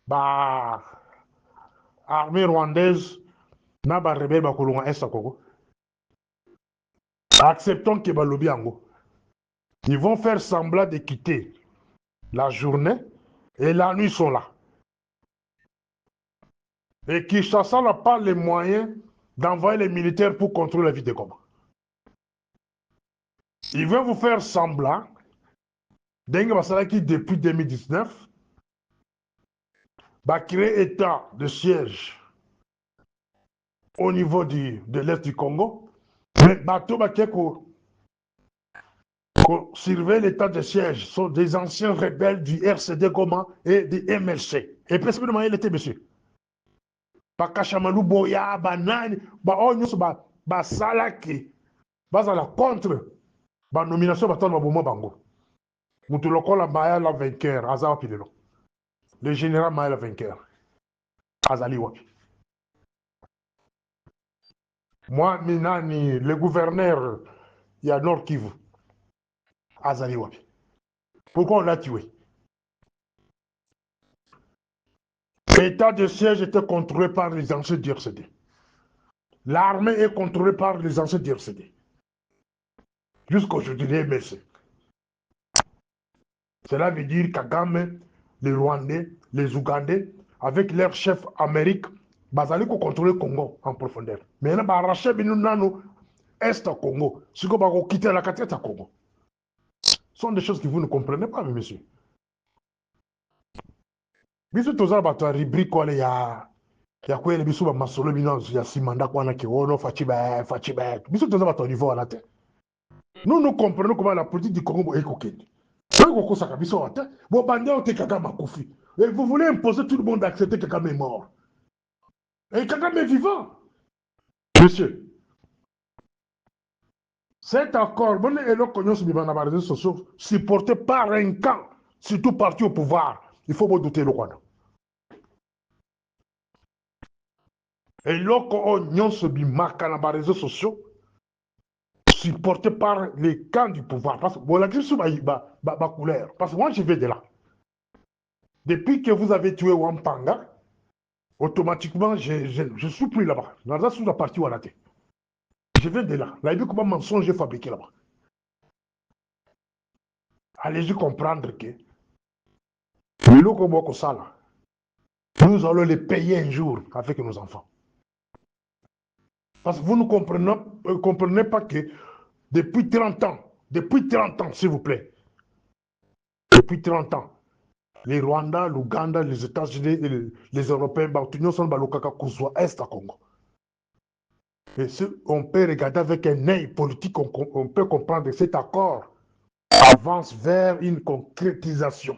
bah, armée rwandaise, n'a pas rebelle, bah, Kolonga Est à Congo. Acceptons que bah, lobby ango. Ils vont faire semblant de quitter la journée et la nuit sont là. Et Kinshasa n'a pas les moyens d'envoyer les militaires pour contrôler la vie des combats. Ils vont vous faire semblant Dengue Basalaki, depuis 2019, va créer état de siège au niveau de l'Est du Congo. Mais bateau surveille l'état de siège sont des anciens rebelles du RCD Goma et du MLC. Et puis, il était monsieur. Bakashamalou Boya, Banani, Baonyos, Basalaki, Basala contre, nomination Baton Babouma Bango. Moutoulokola Maya la vainqueur, Azawa Pilelo. Le général Maya la vainqueur, Azali Wapi. Moi, Minani, le gouverneur, il y a Nord Kivu, Azali Wapi. Pourquoi on l'a tué? L'état de siège était contrôlé par les anciens d'IRCD. L'armée est contrôlée par les anciens d'IRCD. Jusqu'aujourd'hui, les MLC. Cela veut dire Kagame, les Rwandais, les Ougandais, avec leur chef Amérique, Bazali ko contrôler le Congo en profondeur. Mais là, arracher Nano Est au Congo. Si vous avez quitté la quatrième au Congo. Ce sont des choses que vous ne comprenez pas, monsieur. Biso tozala bato ya rubrique wale ya kwele biso ba masolo bino ya simanda kwana ke wono fachiba biso tozala bato au niveau wana te. Nous comprenons comment la politique du Congo est coquette. Et vous voulez imposer tout le monde à accepter que Kagame est mort. Et Kagame est vivant. Monsieur, cet accord, supporté par un camp, surtout parti au pouvoir, il faut me douter le Rwanda. Et l'union se bimaka dans les réseaux sociaux, supporté par les camps du pouvoir. Parce que voilà, couleur. Parce que moi, je vais de là. Depuis que vous avez tué Wampanga, automatiquement, je suis plus là-bas. Dans la partie où on a été. Je viens de là. Là, il y a comment mensonge j'ai fabriqué là-bas. Allez-y comprendre que nous allons les payer un jour avec nos enfants. Parce que vous ne comprenez pas que depuis 30 ans, s'il vous plaît, depuis 30 ans, les Rwandais, l'Ouganda, les États-Unis, les Européens, nous sommes dans Est à Congo. Et si on peut regarder avec un œil politique, on peut comprendre que cet accord avance vers une concrétisation.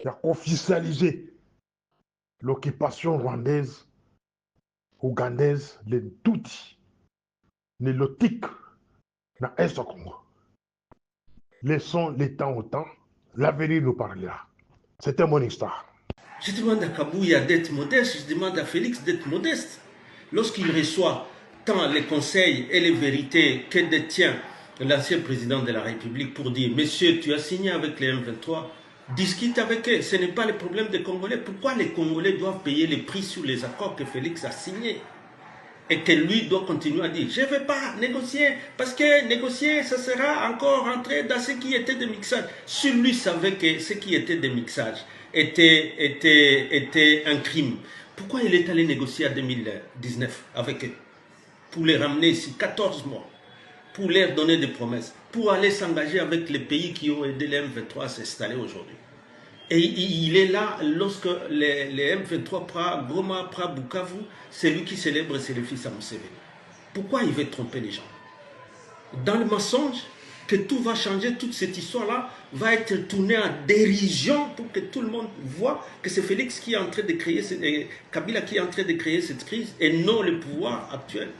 Il a officialisé l'occupation rwandaise, ougandaise, les Tutsis, les Lotiques, dans l'Est du Congo. Laissons les temps au temps, l'avenir nous parlera. C'était mon histoire. Je demande à Kabouya d'être modeste, je demande à Félix d'être modeste. Lorsqu'il reçoit tant les conseils et les vérités que détient l'ancien président de la République pour dire « Monsieur, tu as signé avec les M23, discute avec eux, ce n'est pas le problème des Congolais. Pourquoi les Congolais doivent payer les prix sur les accords que Félix a signés ?» Et que lui doit continuer à dire « Je ne vais pas négocier, parce que négocier, ça sera encore entrer dans ce qui était des mixages. » Si lui savait que ce qui était des mixages était un crime, pourquoi il est allé négocier en 2019 avec eux? Pour les ramener ici 14 mois, pour leur donner des promesses, pour aller s'engager avec les pays qui ont aidé les M23 à s'installer aujourd'hui. Et il est là lorsque les M23 prennent Goma, prennent Bukavu, c'est lui qui célèbre, c'est le fils à Museveni. Pourquoi il veut tromper les gens? Dans le mensonge, que tout va changer, toute cette histoire-là va être tournée en dérision pour que tout le monde voit que c'est Félix qui est en train de créer, Kabila qui est en train de créer cette crise et non le pouvoir actuel.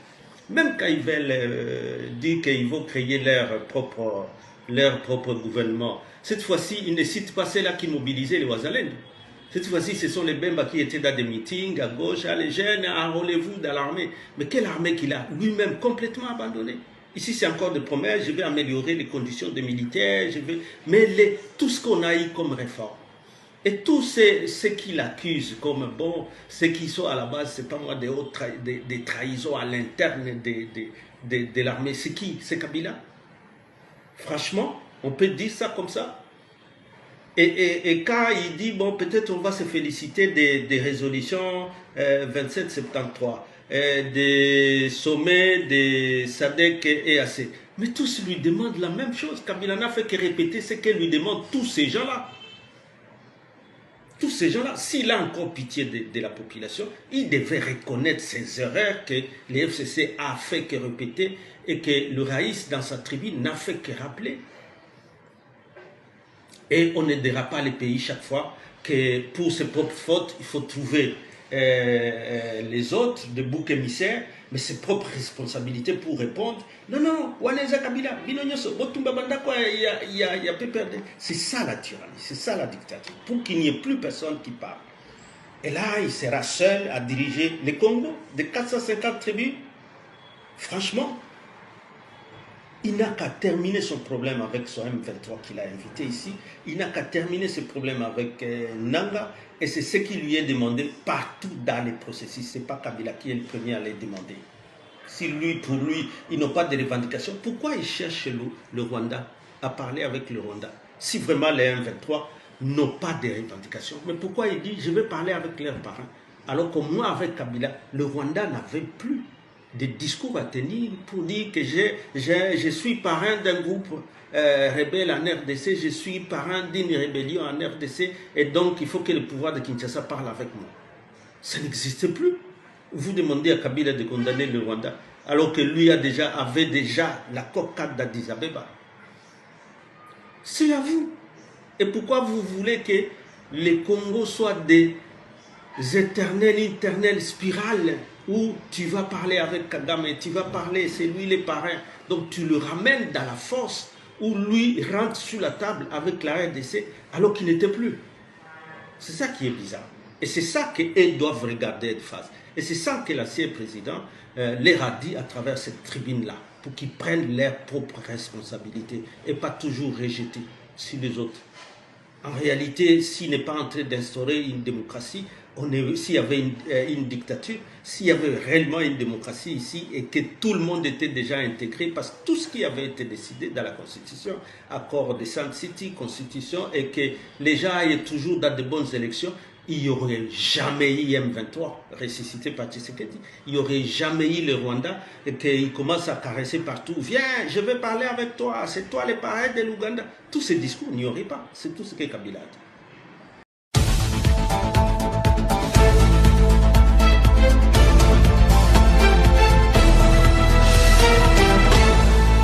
Même quand ils veulent dire qu'ils vont créer leur propre gouvernement, cette fois-ci, ils ne citent pas ceux-là qui mobilisaient les Ouazalènes. Cette fois-ci, ce sont les Bemba qui étaient dans des meetings à gauche, les jeunes, enrôlez-vous dans l'armée. Mais quelle armée qu'il a lui-même complètement abandonnée? Ici, c'est encore des promesses, je vais améliorer les conditions des militaires, mais tout ce qu'on a eu comme réforme, et tous ceux qui l'accusent comme bon, ceux qui sont à la base, c'est pas moi, des trahisons à l'interne de l'armée, c'est qui? C'est Kabila? Franchement, on peut dire ça comme ça? Et quand il dit, bon, peut-être on va se féliciter des résolutions 2773, des sommets des SADC et EAC. Mais tous lui demandent la même chose. Kabila n'a fait que répéter ce que lui demandent tous ces gens-là. Tous ces gens-là, s'il a encore pitié de la population, il devait reconnaître ses erreurs que les FCC a fait que répéter et que le Raïs, dans sa tribune, n'a fait que rappeler. Et on n'aidera pas les pays chaque fois que pour ses propres fautes, il faut trouver les autres, des boucs émissaires, mais ses propres responsabilités pour répondre. Non, non, Waneza Kabila, c'est ça la tyrannie, c'est ça la dictature, pour qu'il n'y ait plus personne qui parle. Et là, il sera seul à diriger le Congo de 450 tribus. Franchement, il n'a qu'à terminer son problème avec son M23 qu'il a invité ici. Il n'a qu'à terminer ce problème avec Nanga. Et c'est ce qui lui est demandé partout dans les processus. Ce n'est pas Kabila qui est le premier à les demander. Si lui, pour lui, ils n'ont pas de revendications, pourquoi il cherche le Rwanda à parler avec le Rwanda? Si vraiment les M23 n'ont pas de revendications, mais pourquoi il dit je vais parler avec leurs parents? Alors que moi, avec Kabila, le Rwanda n'avait plus des discours à tenir pour dire que je suis parrain d'un groupe rebelle en RDC, je suis parrain d'une rébellion en RDC, et donc il faut que le pouvoir de Kinshasa parle avec moi. Ça n'existe plus. Vous demandez à Kabila de condamner le Rwanda, alors que lui avait déjà l'accord 4 d'Addis Abeba. C'est à vous. Et pourquoi vous voulez que les Congos soient des éternelles spirales où tu vas parler avec Kagame, tu vas parler, c'est lui le parrain, donc tu le ramènes dans la force où lui rentre sur la table avec la RDC alors qu'il n'était plus. C'est ça qui est bizarre. Et c'est ça qu'ils doivent regarder de face. Et c'est ça que l'ancien président leur a dit à travers cette tribune-là, pour qu'ils prennent leurs propres responsabilités et pas toujours rejeter sur les autres. En réalité, s'il n'est pas en train d'instaurer une démocratie, s'il y avait une dictature, s'il y avait réellement une démocratie ici et que tout le monde était déjà intégré, parce que tout ce qui avait été décidé dans la Constitution, accord de Sun City, Constitution, et que les gens aillent toujours dans de bonnes élections, il n'y aurait jamais eu M23 ressuscité par Tshisekedi. Il n'y aurait jamais eu le Rwanda et qu'il commence à caresser partout. Viens, je vais parler avec toi, c'est toi le parrain de l'Ouganda. Tous ces discours, il n'y aurait pas. C'est tout ce que Kabila a dit.